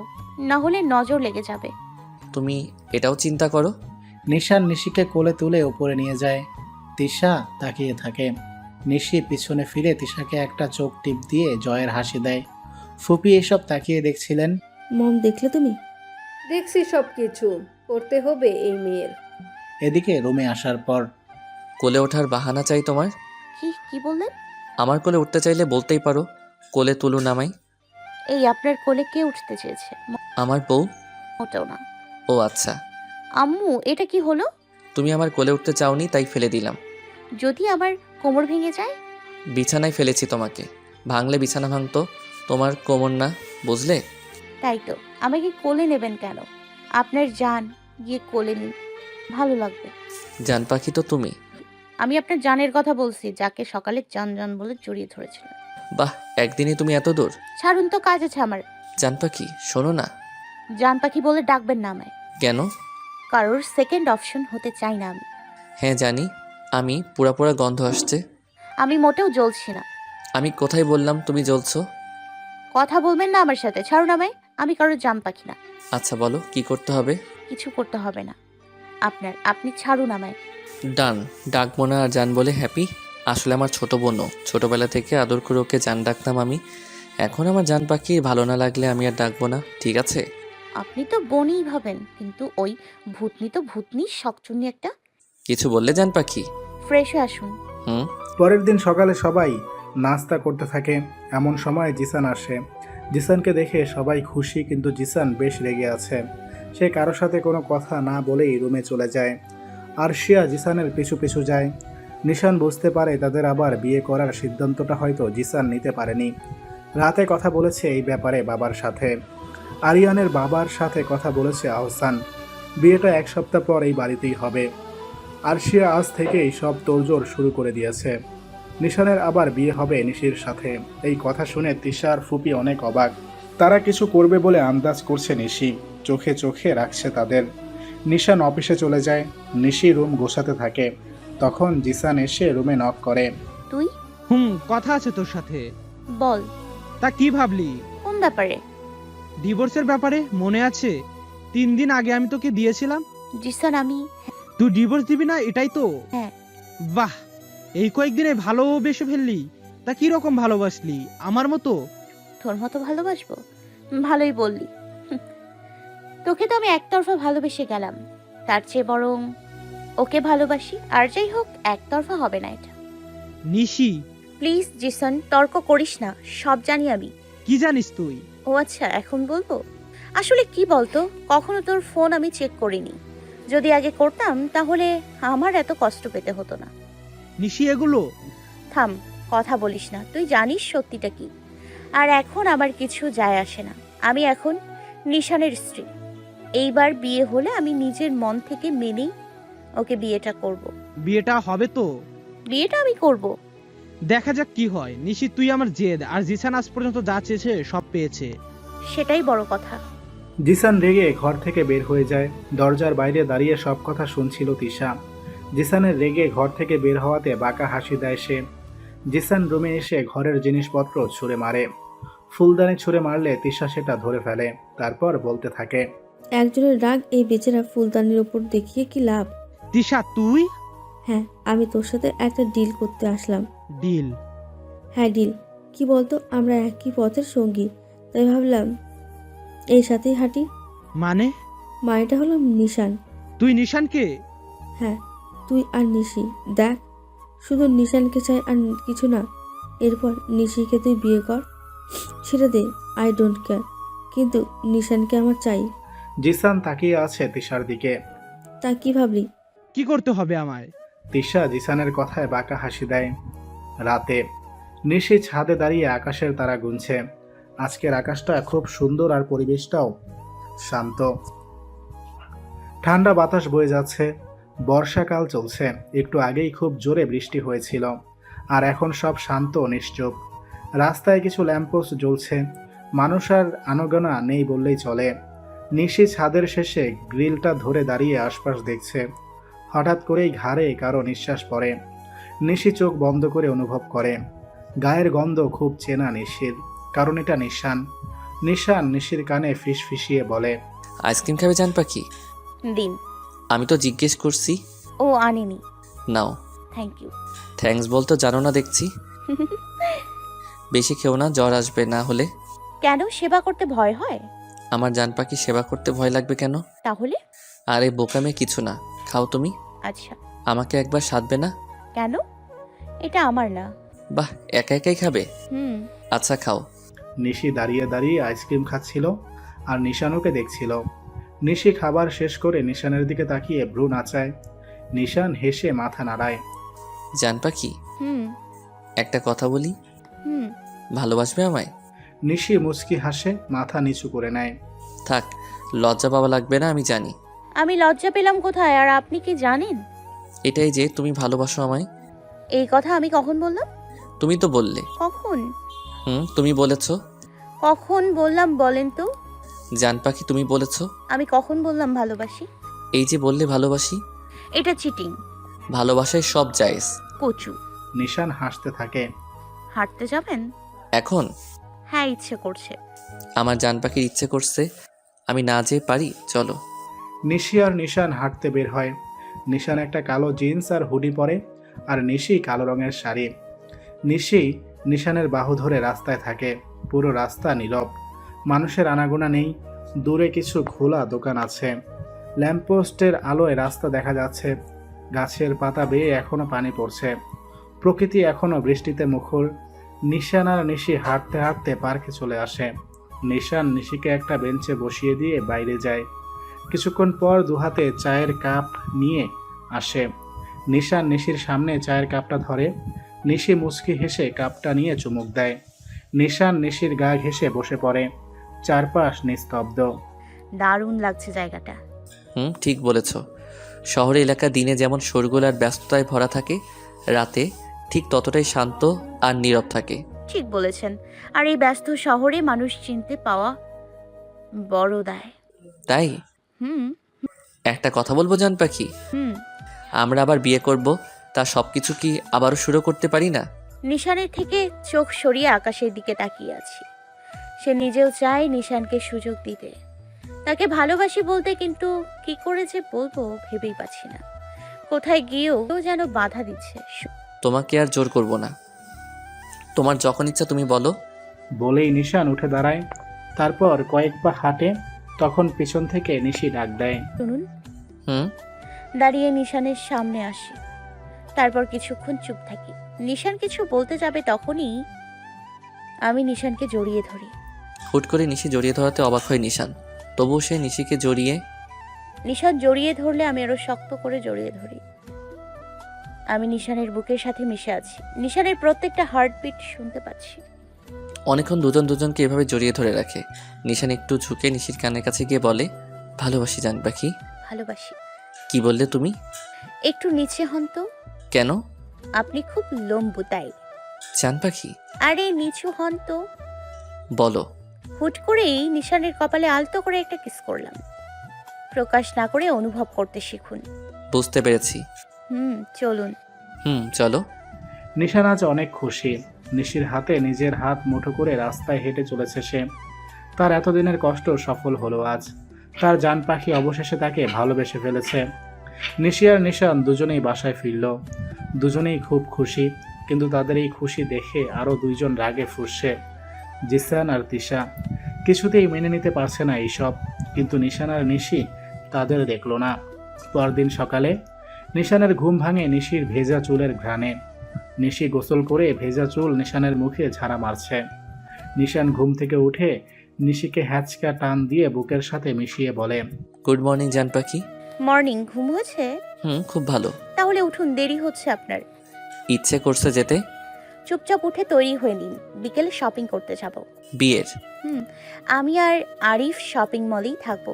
না হলে নজর লেগে যাবে। তুমি এটাও চিন্তা করো। নিশান নিশিকে কোলে তুলে উপরে নিয়ে যায়। তিশা তাকিয়ে থাকে। নিশি পিছনে ফিরে তিশাকে একটা চোখ টিপ দিয়ে জয়ের হাসি দেয়। ফুপি এসব তাকিয়ে দেখছিলেন। মম, দেখলে তুমি? দেখছি সব কিছু, করতে হবে এই মেয়ের। এদিকে রুমে আসার পর কোলে ওঠার বাহানা চাই তোমার? কি বললেন? আমার কোলে উঠতে চাইলে বলতেই পারো, কোলে তুলু নামাই। এই আপনার কোলে কে উঠতে চেয়েছে? আমার বউ। মোটেও না। ও আচ্ছা। আম্মু, এটা কি হলো? তুমি আমার কোলে উঠতে চাওনি, তাই ফেলে দিলাম। যদি আমার কোমর ভেঙে যায়? বিছানায় ফেলেছি তোমাকে, ভাঙলে বিছানা ভাঙতো, তোমার কোমর না, বুঝলে? তাই তো, আমাকে কোলে নেবেন কেন? আপনার জান, গিয়ে কোলে নিন, ভালো লাগবে। জান পাখি তো তুমি। আমি আপনার জানের কথা বলছি, যাকে সকালে জান জান বলে জড়িয়ে ধরেছিলেন। বাহ, একদিনে তুমি এত দূর। ছাড়ুন তো, কাজ আছে আমার। জান পাখি, শোনো না। জান পাখি বলে ডাকবেন না আমায়। কেন? কারোর সেকেন্ড অপশন হতে চাই না আমি। হ্যাঁ জানি, আমি পুরা গন্ধ আসছে। আমি মোটেও জ্বলছি না। আমি কোথায় বললাম তুমি জ্বলছো? কথা বলবেন না আমার সাথে, ছাড়ুন আমায়। আমি কারোর জান পাখি না। আচ্ছা বলো, কি করতে হবে? কিছু করতে হবে না আপনি ছাড়ুন আমায়। ডান, ডাকবো না আর জান বলে হ্যাপি। আসলে আমার ছোট বোনও, ছোটবেলা থেকে আদর করে ওকে জান ডাকতাম আমি। এখন আমার জান পাখি ভালো না লাগলে আমি আর ডাকবো না, ঠিক আছে? আপনি তো বোনই ভাবেন, কিন্তু ওই ভূতনি তো ভূতনি, শকচুন্নি একটা। কিছু বললে জান পাখি? ফ্রেশ হয়ে আসুন। পরের দিন সকালে সবাই নাস্তা করতে থাকে। এমন সময় জিসান আসে। জিসানকে দেখে সবাই খুশি, কিন্তু জিসান বেশ রেগে আছে। সে কারোর সাথে কোনো কথা না বলেই রুমে চলে যায়। আরশিয়া জিসানের পিছু পিছু যায়। নিশান বুঝতে পারে তাদের আবার বিয়ে করার সিদ্ধান্তটা হয়তো জিসান নিতে পারেনি। রাতে কথা বলেছে এই ব্যাপারে বাবার সাথে। আরিয়ানের বাবার সাথে কথা বলেছে আহসান। বিয়েটা এক সপ্তাহ পর এই বাড়িতেই হবে। আরশিয়া আজ থেকেই সব তোড়জোড় শুরু করে দিয়েছে। নিশানের আবার বিয়ে হবে নিশির সাথে। এই কথা শুনে তিশার ফুপি অনেক অবাক। তারা কিছু করবে বলে আন্দাজ করছে নিশি, চোখে চোখে রাখছে তাদের। নিশান অফিসে চলে যায়। নিশি রুম গোছাতে থাকে। তখন জিসান এসে রুমে নক করে। তুই? কথা আছে তোর সাথে। বল। তা কি ভাবলি? কোন ব্যাপারে? ডিভোর্সের ব্যাপারে, মনে আছে 3 দিন আগে আমি তোকে দিয়েছিলাম? জিসান, আমি। তুই ডিভোর্স দিবি না, এটাই তো? হ্যাঁ। বাহ, এই কয়েকদিনে ভালোবেসে ফেললি। তা কি রকম ভালোবাসলি? আমার মতো? তোর মতো ভালোবাসবো? ভালোই বললি। তোকে তো আমি একতরফা ভালোবেসে গেলাম, তার চেয়ে বরং ওকে ভালোবাসি। আর যাই হোক, একতরফা হবে না এটা। নিশি, প্লিজ জিসান, তর্ক করিস না, সব জানি আমি। কি জানিস তুই? ও আচ্ছা, এখন বলবো? আসলে কি বলতো, কখনো তোর ফোন আমি চেক করিনি। যদি আগে করতাম তাহলে আমার এত কষ্ট পেতে হতো না। নিশি এগুলো? থাম, কথা বলিস না। তুই জানিস সত্যিটা কি। আর এখন আমার কিছু যায় আসে না। আমি এখন নিশানের স্ত্রী। এইবার বিয়ে হলে আমি নিজের মন থেকে মেনেই ওকে বিয়েটা করব। বিয়েটা হবে তো? বিয়েটা আমি করব। দেখা যাক কি হয়। নিশি, তুই আমার জেদ, আর জিসান আজ পর্যন্ত যা চেয়েছে সব পেয়েছে। সেটাই বড় কথা। জিসান রেগে ঘর থেকে বের হয়ে যায়। দরজার বাইরে দাঁড়িয়ে সব কথা শুনছিল তিশা। জিসানের রেগে ঘর থেকে বের হওয়াতে বাঁকা হাসি দেয় সে। জিসান রুমে এসে ঘরের জিনিসপত্র ছুঁড়ে মারে। ফুলদানি ছুঁড়ে মারলে তিশা সেটা ধরে ফেলে, তারপর বলতে থাকে, একজনের রাগ এই বেচারা ফুলদানির ওপর দেখিয়ে কি লাভ? তিশা, তুই? হ্যাঁ, আমি তোর সাথে একটা ডিল করতে আসলাম। ডিল? হ্যাঁ, ডিল। কি বলতো, আমরা একই পথের সঙ্গী, তাই ভাবলাম এই সাথেই হাঁটি। মানে? মানেটা হলো নিশান। তুই নিশানকে? হ্যাঁ, তুই আর নিশি। দেখ, শুধু নিশানকে চাই আর কিছু না। এরপর নিশিকে তুই বিয়ে কর, ছেড়ে দে, আই ডোন্ট কেয়ার, কিন্তু নিশানকে আমার চাই। জিসান তাকিয়ে আছে তিশার দিকে। তা কি ভাবলি? কি করতে হবে আমায়? তিশা জিসানের কথায় বাঁকা হাসি দেয়। রাতে নিশি ছাদে দাঁড়িয়ে আকাশের তারা গুনছে। আজকের আকাশটা খুব সুন্দর আর পরিবেশটাও শান্ত। ঠান্ডা বাতাস বয়ে যাচ্ছে। বর্ষাকাল চলছে। একটু আগেই খুব জোরে বৃষ্টি হয়েছিল, আর এখন সব শান্ত নিশ্চুপ। রাস্তায় কিছু ল্যাম্পপোস্ট জ্বলছে। মানুষ আর আনাগোনা নেই বললেই চলে। নিশি ছাদের শেষে গ্রিলটা ধরে দাঁড়িয়ে আশপাশ দেখছে। হঠাৎ করেই ঘাড়ে কারো নিঃশ্বাস পড়ে। নিশি চোখ বন্ধ করে অনুভব করে গায়ের গন্ধ খুব চেনা নিশির, কারণ এটা নিশান। নিশান নিশির কানে ফিসফিসিয়ে বলে, আইসক্রিম খাবে জান পাখি? দিন। আমি তো জিজ্ঞেস করছি। ও আনেনি। নাও। Thank you. থ্যাঙ্কস বলতো জানো না দেখছি। বেশি খেও না, জ্বর আসবে না হলে। কেন, সেবা করতে ভয় হয়? আমার জান পাখি সেবা করতে ভয় লাগবে কেন? তাহলে? আরে বোকামে কিছু না, খাও তুমি। আচ্ছা। আমাকে একবার সাধবে না? কেন? এটা আমার না। বাহ, একা একাই খাবে? আচ্ছা খাও। নিশি দাঁড়িয়ে দাঁড়িয়ে আইসক্রিম খাচ্ছিল আর নিশানুকে দেখছিল। নিশি খাবার শেষ করে নিশানের দিকে তাকিয়ে ভ্রু নাচায়। নিশান হেসে মাথা নাড়ায়। জান পাখি, একটা কথা বলি। ভালোবাসবে আমায়? নিশি মুচকি হাসে, মাথা নিচু করে নেয়। থাক, লজ্জা পাওয়া লাগবে না, আমি জানি। আমি লজ্জা পেলাম কোথায়? আর আপনি কি জানেন? এটাই যে তুমি ভালোবাসো আমায়। এই কথা আমি কখন বললাম? তুমি তো বললে। কখন? তুমি বলেছো। কখন বললাম বলেন তো? জান পাখি, তুমি বলেছো। আমি কখন বললাম ভালোবাসি? এই যে বললে ভালোবাসি। এটা চিটিং। ভালোবাসায় সব জায়েজ। কচু। নিশান হাসতে থাকে। হাঁটতে যাবেন এখন? হ্যাঁ, ইচ্ছে করছে। আমার জান পাখির ইচ্ছে করছে, আমি না যেয়ে পারি, চলো। নিশি আর নিশান হাঁটতে বের হয়। নিশান একটা কালো জিন্স আর হুডি পরে, আর নিশি কালো রঙের শাড়ি। নিশি নিশানের বাহু ধরে রাস্তায় থাকে। পুরো রাস্তা নীরব, মানুষের আনাগোনা নেই। দূরে কিছু খোলা দোকান আছে। ল্যাম্পপোস্টের আলোয় রাস্তা দেখা যাচ্ছে। গাছের পাতা বেয়ে এখনো পানি পড়ছে। প্রকৃতি এখনো বৃষ্টিতে মুখর। নিশান আর নিশি হাঁটতে হাঁটতে পার্কে চলে আসে। নিশান নিশিকে একটা বেঞ্চে বসিয়ে দিয়ে বাইরে যায়। কিছুক্ষণ পর দুহাতে চায়ের কাপ নিয়ে আসে। নিশান নিশির সামনে চায়ের কাপটা ধরে। নিশি মুচকি হেসে কাপটা নিয়ে চুমুক দেয়। নিশান নিশির গা ঘেঁষে বসে পড়ে। চারপাশ নিস্তব্ধ। দারুণ লাগছে জায়গাটা। ঠিক বলেছ। শহরে এলাকা দিনে যেমন শোরগোল আর ব্যস্ততায় ভরা থাকে, রাতে ঠিক ততটাই শান্ত আর নীরব থাকে। ঠিক বলেছেন। আর এই ব্যস্ত শহরে মানুষ চিনতে পাওয়া বড় দায়। তাই একটা কথা বলবো জান পাখি, আমরা আবার বিয়ে করব, তা সবকিছু কি আবারও শুরু করতে পারি না? নিশানের থেকে চোখ সরিয়ে আকাশের দিকে তাকিয়ে আছি। সে নিজেও চায় নিশানকে সুযোগ দিতে, তাকে ভালোবাসি বলতে, কিন্তু কি করে যে বলবো ভেবেই পাচ্ছি না। কোথায় গিয়েও যেন বাধা দিচ্ছে। তোমাকে আর জোর করব না, তোমার যখন ইচ্ছা তুমি বলো। বলেই নিশান উঠে দাঁড়ায়। তারপর কয়েক পা হাঁটে। তখন পিছন থেকে নিশি ডাক দেয়, শুনুন। দাঁড়িয়ে নিশানের সামনে আসি। তারপর কিছুক্ষণ চুপ থাকি। নিশান কিছু বলতে যাবে, তখনই আমি নিশানকে জড়িয়ে ধরি। হুট করে নিশি জড়িয়ে ধরাতে অবাক হয় নিশান। তবুও সে নিশিকে নিশান জড়িয়ে ধরলে আমি আরো শক্ত করে জড়িয়ে ধরি। আমি নিশানের বুকের সাথে মিশে আছি। নিশানের প্রত্যেকটা হার্টবিট শুনতে পাচ্ছি। অনেকক্ষণ দুজন দুজনকে এভাবে জড়িয়ে ধরে রাখে। নিশান একটু ঝুঁকে নিশির কানের কাছে গিয়ে বলে, ভালোবাসি জান পাখি। ভালোবাসি। কি বললে তুমি? একটু নিচে হন তো। কেন? আপনি খুব লম্বু তাই। জান পাখি? আরে নিচু হন তো। বলো। হুট করেই নিশানের কপালে আলতো করে একটা কিস করলাম। প্রকাশ না করে অনুভব করতে শিখুন। বুঝতে পেরেছি। চলুন। চলো। নিশান আজ অনেক খুশি। নিশির হাতে নিজের হাত মুঠো করে রাস্তায় হেঁটে চলেছে সে। তার এতদিনের কষ্ট সফল হলো আজ। তার জান পাখি অবশেষে তাকে ভালোবেসে ফেলেছে। নিশি আর নিশান দুজনেই বাসায় ফিরল। দুজনেই খুব খুশি, কিন্তু তাদের এই খুশি দেখে আরও দুইজন রাগে ফুঁসছে, জিসান আর তিশা। কিছুতেই মেনে নিতে পারছে না এইসব, কিন্তু নিশান আর নিশি তাদের দেখল না। পরদিন সকালে নিশানের ঘুম ভাঙে নিশির ভেজা চুলের ঘ্রাণে। নিশি গোসল করে ভেজা চুল নিশানের মুখে ঝাড়া মারছে। নিশান ঘুম থেকে উঠে নিশিকে হ্যাচকা টান দিয়ে বুকের সাথে মিশিয়ে বলে, গুড মর্নিং জান পাখি। মর্নিং। ঘুম হয়েছে? খুব ভালো। তাহলে উঠুন, দেরি হচ্ছে আপনার। ইচ্ছে করছে যেতে। চুপচাপ উঠে তৈরি হয়ে নিন, বিকেলে শপিং করতে যাব। বিয়ের? আমি আর আরিফ শপিং মলেই থাকবো।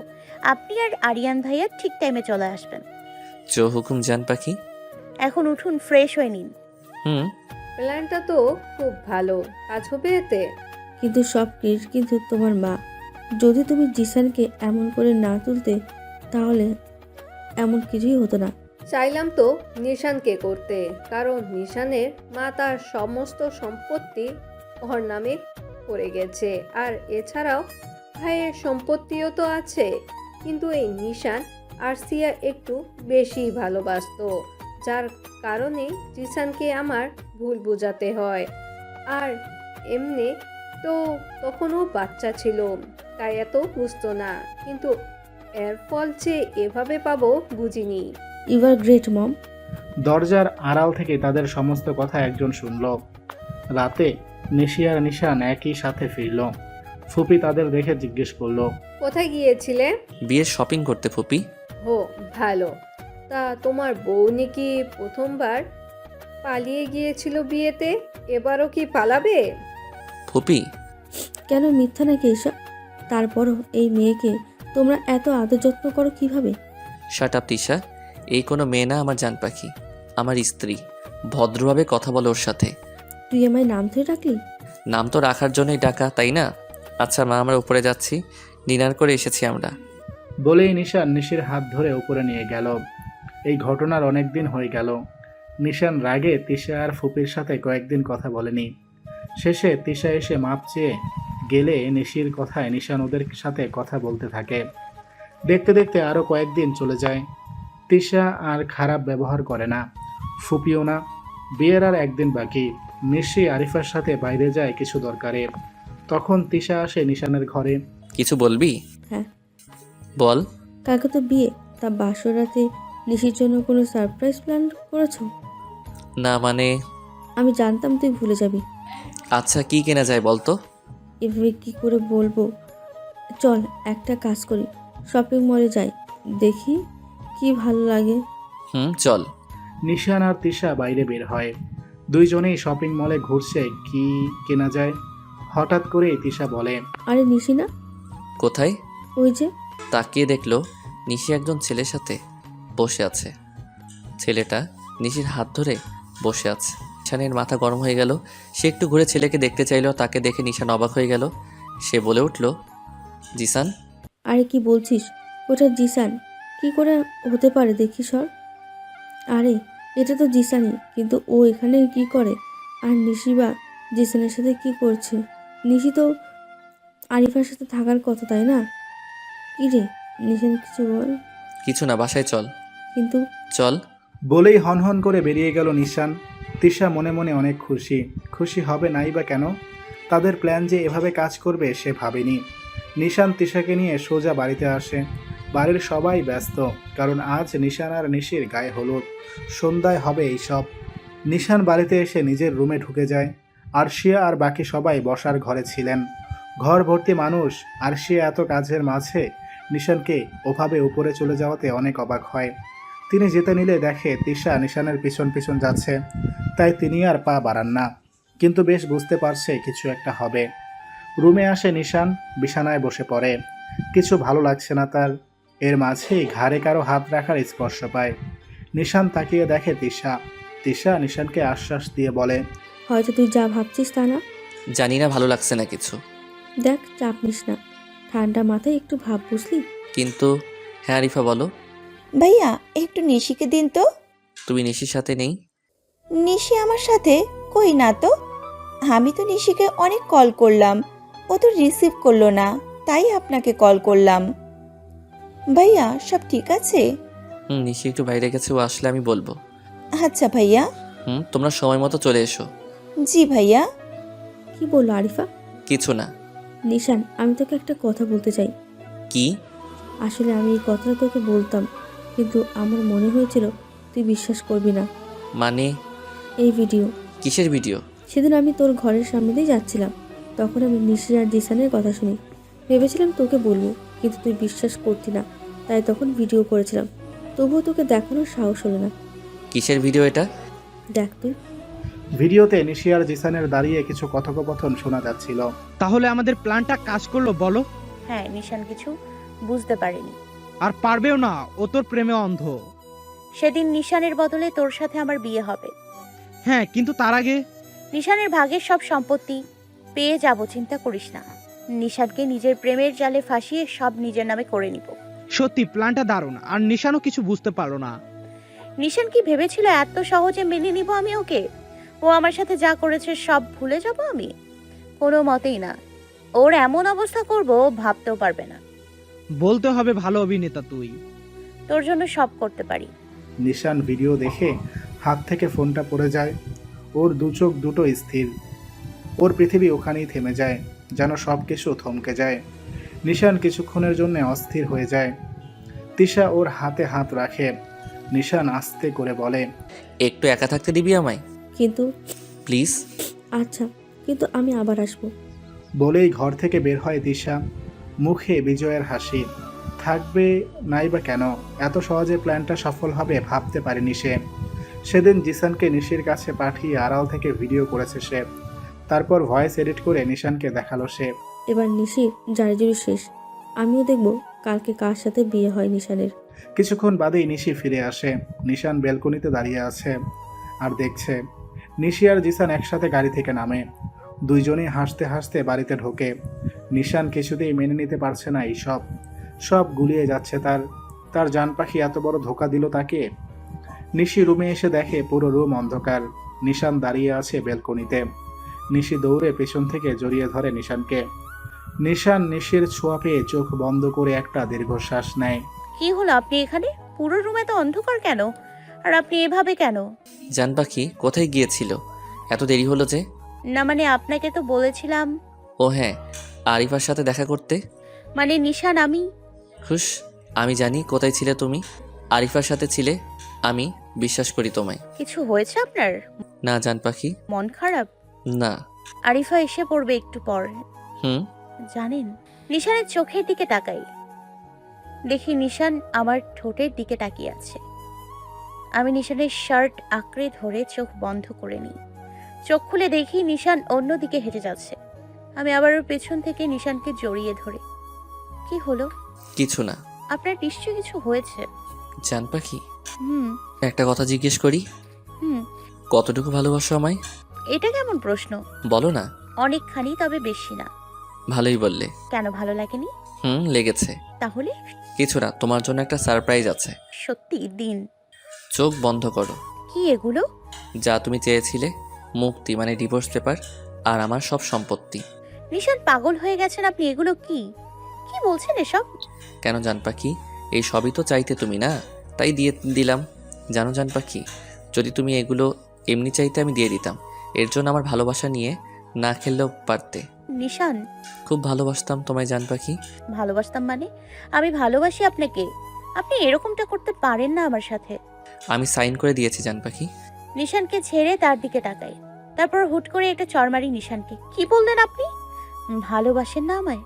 আপনি আর আরিয়ান ভাইয়া ঠিক টাইমে চলে আসবেন। চো হুকুম জান পাখি। এখন উঠুন, ফ্রেশ হয়ে নিন। প্ল্যানটা তো খুব ভালো, কাজ হবে এতে। কিন্তু সব ক্রেডিট কিন্তু তোমার মা। যদি তুমি জিসানকে এমন করে না তুলতে তাহলে এমন কিছুই হতো না। চাইলাম তো নিশানকে করতে, কারণ নিশানের মা তার সমস্ত সম্পত্তি ওর নামে করে গেছে, আর এছাড়াও ভাইয়ের সম্পত্তিও তো আছে। কিন্তু এই নিশান আর সিয়া একটু বেশি ভালোবাসতো, যার কারণে জিসানকে আমার ভুল বোঝাতে হয়। আর এমনি তো তখনও বাচ্চা ছিল, তাই এত বুঝতো না, কিন্তু এর ফল যে এভাবে পাবো বুঝিনি। ইউ আর গ্রেট মম। দরজার আড়াল থেকে তাদের সমস্ত কথা একজন শুনল। রাতে নিশি আর নিশান একই সাথে ফিরল। ফুপি তাদের দেখে জিজ্ঞেস করলো, কোথায় গিয়েছিলে? বিয়ের শপিং করতে ফুপি। ও ভালো। তা তোমার বউ নাকি প্রথমবার পালিয়ে গিয়েছিল বিয়েতে, এবারও কি পালাবে? ফুপি? কেন মিথ্যা নাকি এসব? তারপরও এই মেয়েকে তোমরা এত আদর যত্ন করো কিভাবে? Shut up Tisha. এই কোনো মেয়ে না আমার জান পাখি, আমার স্ত্রী। ভদ্রভাবে কথা বলো ওর সাথে। তুই আমায় নাম ধরে ডাকলি? নাম তো রাখার জন্যই ডাকা, তাই না? আচ্ছা মা, আমরা উপরে যাচ্ছি, ডিনার করে এসেছি আমরা। বলেই নিশান নিশির হাত ধরে উপরে নিয়ে গেল। এই ঘটনার অনেক দিন হয়ে গেল। নিশান রাগে তিশা আর ফুপির সাথে কয়েকদিন কথা বলেনি। শেষে তিশা এসে মাপ চেয়ে গেলে নিশির কথায় নিশান ওদের সাথে কথা বলতে থাকে। দেখতে দেখতে আরও কয়েকদিন চলে যায়। তিশা আর খারাপ ব্যবহার করে না, ফুপিও না। বিয়ের আর একদিন বাকি। নিশি আরিফার সাথে বাইরে যায় কিছু দরকারে। তখন তিশা আসে নিশানের ঘরে। কিছু বলবি? হ্যাঁ। বল। কালকে তো বিয়ে, তা বাসর রাতে নিশির জন্য কোনো সারপ্রাইজ প্ল্যান করেছো? না মানে? আমি জানতাম তুই ভুলে যাবি। আচ্ছা কি কেনা যায় বলতো? এভাবে কি করে বলবো? চল একটা কাজ করি, শপিং মলে যাই, দেখি কি ভালো লাগে। চল। নিশান আর তিশা বাইরে বের হয়। দুইজনেই শপিং মলে ঘুরছে কি কেনা যায়। হঠাৎ করেই তিশা বলে, আরে নিশি না? কোথায়? ওই যে। তাকিয়ে দেখলো নিশি একজন ছেলের সাথে বসে আছে। ছেলেটা নিশির হাত ধরে বসে আছে। নিশানের মাথা গরম হয়ে গেল। সে একটু ঘুরে ছেলেকে দেখতে চাইলো। তাকে দেখে নিশান অবাক হয়ে গেল। সে বলে উঠল, জিসান। আরে কি বলছিস? ওটা জিসান কি করে হতে পারে দেখি সর। আরে এটা তো জিসানই, কিন্তু ও এখানে কি করে? আর নিশি বা জিসানের সাথে কি করছে? নিশি তো আরিফার সাথে থাকার কথা, তাই না? কি রে নিশান, কিছু বল। কিছু না, বাসায় চল। কিন্তু চল। বলেই হনহন করে বেরিয়ে গেল নিশান। তিশা মনে মনে অনেক খুশি। খুশি হবে নাই বা কেন? তাদের প্ল্যান যে এভাবে কাজ করবে সে ভাবেনি। নিশান তিশাকে নিয়ে সোজা বাড়িতে আসে। বাড়ির সবাই ব্যস্ত, কারণ আজ নিশান আর নিশির গায়ে হলুদ। সন্ধ্যায় হবে এইসব। নিশান বাড়িতে এসে নিজের রুমে ঢুকে যায়। আরশিয়া আর বাকি সবাই বসার ঘরে ছিলেন। ঘর ভর্তি মানুষ। আরশিয়া এত কাজের মাঝে নিশানকে ওভাবে উপরে চলে যাওয়াতে অনেক অবাক হয়। তিনি যেতে নিলে দেখে তিশা নিশানের পিছন পিছন যাচ্ছে, তাই তিনি আর পা বাড়ান না, কিন্তু বেশ বুঝতে পারছে কিছু একটা হবে। রুমে আসে নিশান, বিছানায় বসে পড়ে। কিছু ভালো লাগছে না তার। এর মাঝেই ঘাড়ে কারো হাত রাখার স্পর্শ পায়। নিশান তাকিয়ে দেখে তিশা। তিশা নিশানকে আশ্বাস দিয়ে বলে, হয়তো তুই যা ভাবছিস তা না। জানি না ভালো লাগছে না কিছু, দেখ, চাপ নিস না, ঠান্ডা মাথায় একটু ভাব, বুঝলি? কিন্তু হ্যাঁ আরিফা বলো। ভাইয়া একটু নিশিকে দিন তো। তুমি নিশির সাথে নেই? নিশি আমার সাথে? কই না তো। আমি তো নিশিকে অনেক কল করলাম, ও তো রিসিভ করলো না, তাই আপনাকে কল করলাম। ভাইয়া সব ঠিক আছে? নিশি একটু বাইরে গেছে, ও আসলে আমি বলবো। আচ্ছা ভাইয়া। তোমরা সময় মতো চলে এসো। জি ভাইয়া। কি বললো আরিফা? কিছু না। নিশান, আমি তোকে একটা কথা বলতে চাই। কি? আসলে আমি এই কথাটা তোকে বলতাম, কিন্তু আমার মনে হয়েছিল তুই বিশ্বাস করবি না। মানে? এই ভিডিও। কিসের ভিডিও? সেদিন আমি তোর ঘরের সামনে দিয়ে যাচ্ছিলাম, তখন আমি নিশি আর জিসানের কথা শুনি। ভেবেছিলাম তোকে বলবো, কিন্তু তুই বিশ্বাস করতি না, তাই তখন ভিডিও করেছিলাম। তবুও তোকে দেখানোর সাহস হলো না। কিসের ভিডিও এটা? দেখ তুই। ভিডিওতে নিশি আর জিসানের দাঁড়িয়ে কিছু কথোপকথন শোনা যাচ্ছিল। তাহলে আমাদের প্ল্যানটা কাজ করলো বলো? হ্যাঁ, নিশান কিছু বুঝতে পারেনি। আর পারবেও না, ও তোর প্রেমে অন্ধ। সেদিন নিশানের বদলে তোর সাথে আমার বিয়ে হবে। হ্যাঁ, কিন্তু তার আগে নিশানের ভাগের সব সম্পত্তি পেয়ে যাব, চিন্তা করিস না। নিশানকে নিজের প্রেমের জালে ফাঁসিয়ে সব নিজের নামে করে নিব। সত্যি প্ল্যানটা দারুণ, আর নিশানও কিছু বুঝতে পারলো না। নিশান কি ভেবেছিল এত সহজে মেনে নিব আমি ওকে? ও আমার সাথে যা করেছে সব ভুলে যাব আমি? কোনো মতেই না। ওর এমন অবস্থা করব ভাবতেও পারবে না। বলতে হবে ভালো অভিনেতা তুই। তোর জন্য সব করতে পারি। নিশান ভিডিও দেখে হাত থেকে ফোনটা পড়ে যায়। ওর দু চোখ দুটো স্থির। ওর পৃথিবী ওখানেই থেমে যায়, যেন সব কিছু থমকে যায়। নিশান কিছুক্ষণের জন্য অস্থির হয়ে যায়। তিশা ওর হাতে হাত রাখে। নিশান আস্তে করে বলে, একটু একা থাকতে দিবি আমায় কিন্তু প্লিজ? আচ্ছা, কিন্তু আমি আবার আসবো। বলেই ঘর থেকে বের হয় তিশা, মুখে বিজয়ের হাসি। থাকবে নাই বা কেন, এত সহজে প্ল্যানটা সফল হবে ভাবতে পারেনি সে। সেদিন জিসানকে নিশির কাছে পাঠিয়ে আড়াল থেকে ভিডিও করেছে সে। তারপর ভয়েস এডিট করে নিশানকে দেখালো সে। এবার নিশির জারিজুরি শেষ। আমিও দেখব কালকে কার সাথে বিয়ে হয় নিশানের। কিছুক্ষণ বাদেই নিশি ফিরে আসে। নিশান বেলকনিতে দাঁড়িয়ে আছে আর দেখছে। নিশি আর জিসান একসাথে গাড়ি থেকে নামে। দুইজনেই হাসতে হাসতে বাড়িতে ঢোকে। নিশান কিছুতেই মেনে নিতে পারছে না এই সব গুলিয়ে যাচ্ছে তার জান পাখি এত বড় ধোকা দিল তাকে। নিশি রুমে এসে দেখে পুরো রুম অন্ধকার। নিশান দাঁড়িয়ে আছে বেলকনিতে। নিশি দৌড়ে পেছন থেকে জড়িয়ে ধরে নিশানকে। নিশান নিশির ছোঁয়া পেয়ে চোখ বন্ধ করে একটা দীর্ঘশ্বাস নেয়। কি হলো, আপনি এখানে? পুরো রুমে তো অন্ধকার কেন? আর আপনি এভাবে কেন? জান পাখি কোথায় গিয়েছিল? এত দেরি হলো যে? না মানে আপনাকে তো বলেছিলাম। ও হ্যাঁ, আরিফার সাথে দেখা করতে। মানে নিশান, আমি খুশ, আমি জানি কোথায় ছিলে তুমি। আরিফার সাথে ছিলে, আমি বিশ্বাস করি তোমায়। কিছু হয়েছে আপনার? না জান পাখি। মন খারাপ? না। আরিফা এসে পড়বে একটু পর। জানেন, নিশানের চোখের দিকে তাকাই, দেখি নিশান আমার ঠোঁটের দিকে তাকিয়ে আছে। আমি নিশানের শার্ট আঁকড়ে ধরে চোখ বন্ধ করে নিই। চোখ খুলে দেখি নিশান অন্যদিকে হেঁটে যাচ্ছে। আমি আবার ওর পেছন থেকে নিশানকে জড়িয়ে ধরে। কি হলো? কিছু না। আপনার নিশ্চয়ই কিছু হয়েছে। জান পাখি, হুম একটা কথা জিজ্ঞেস করি। হুম কতটুকু ভালোবাসো আমায়? এটা কেমন প্রশ্ন? বলো না। অনেকখানি, তবে বেশি না। ভালোই বললে। কেন, ভালো লাগেনি? লেগেছে। তাহলে? কিছু না, তোমার জন্য একটা সারপ্রাইজ আছে। সত্যি? দিন। চোখ বন্ধ করো। কি এগুলো? যা তুমি চেয়েছিলে, মুক্তি মানে ডিভোর্স পেপার আর আমার সব সম্পত্তি। নিশান পাগল হয়ে গেছেন আপনি, এগুলো কি কি বলছেন এসব? কেন জান পাখি, এই সবই তো চাইতে তুমি না, তাই দিয়ে দিলাম। জানো জান পাখি, যদি তুমি এগুলো এমনি চাইতে আমি দিয়ে দিতাম। এর জন্য আমার ভালোবাসা নিয়ে না খেললেও পারতে। নিশান, খুব ভালোবাসতাম তোমায় জান পাখি। ভালোবাসতাম মানে? আমি ভালোবাসি আপনাকে। আপনি এরকমটা করতে পারেন না আমার সাথে। আমি সাইন করে দিয়েছি জান পাখি। নিশানকে ছেড়ে তার দিকে তাকাই, তারপর হুট করে একটা চড় মারি নিশানকে। কি বললেন আপনি? ভালোবাসেন না আমায়?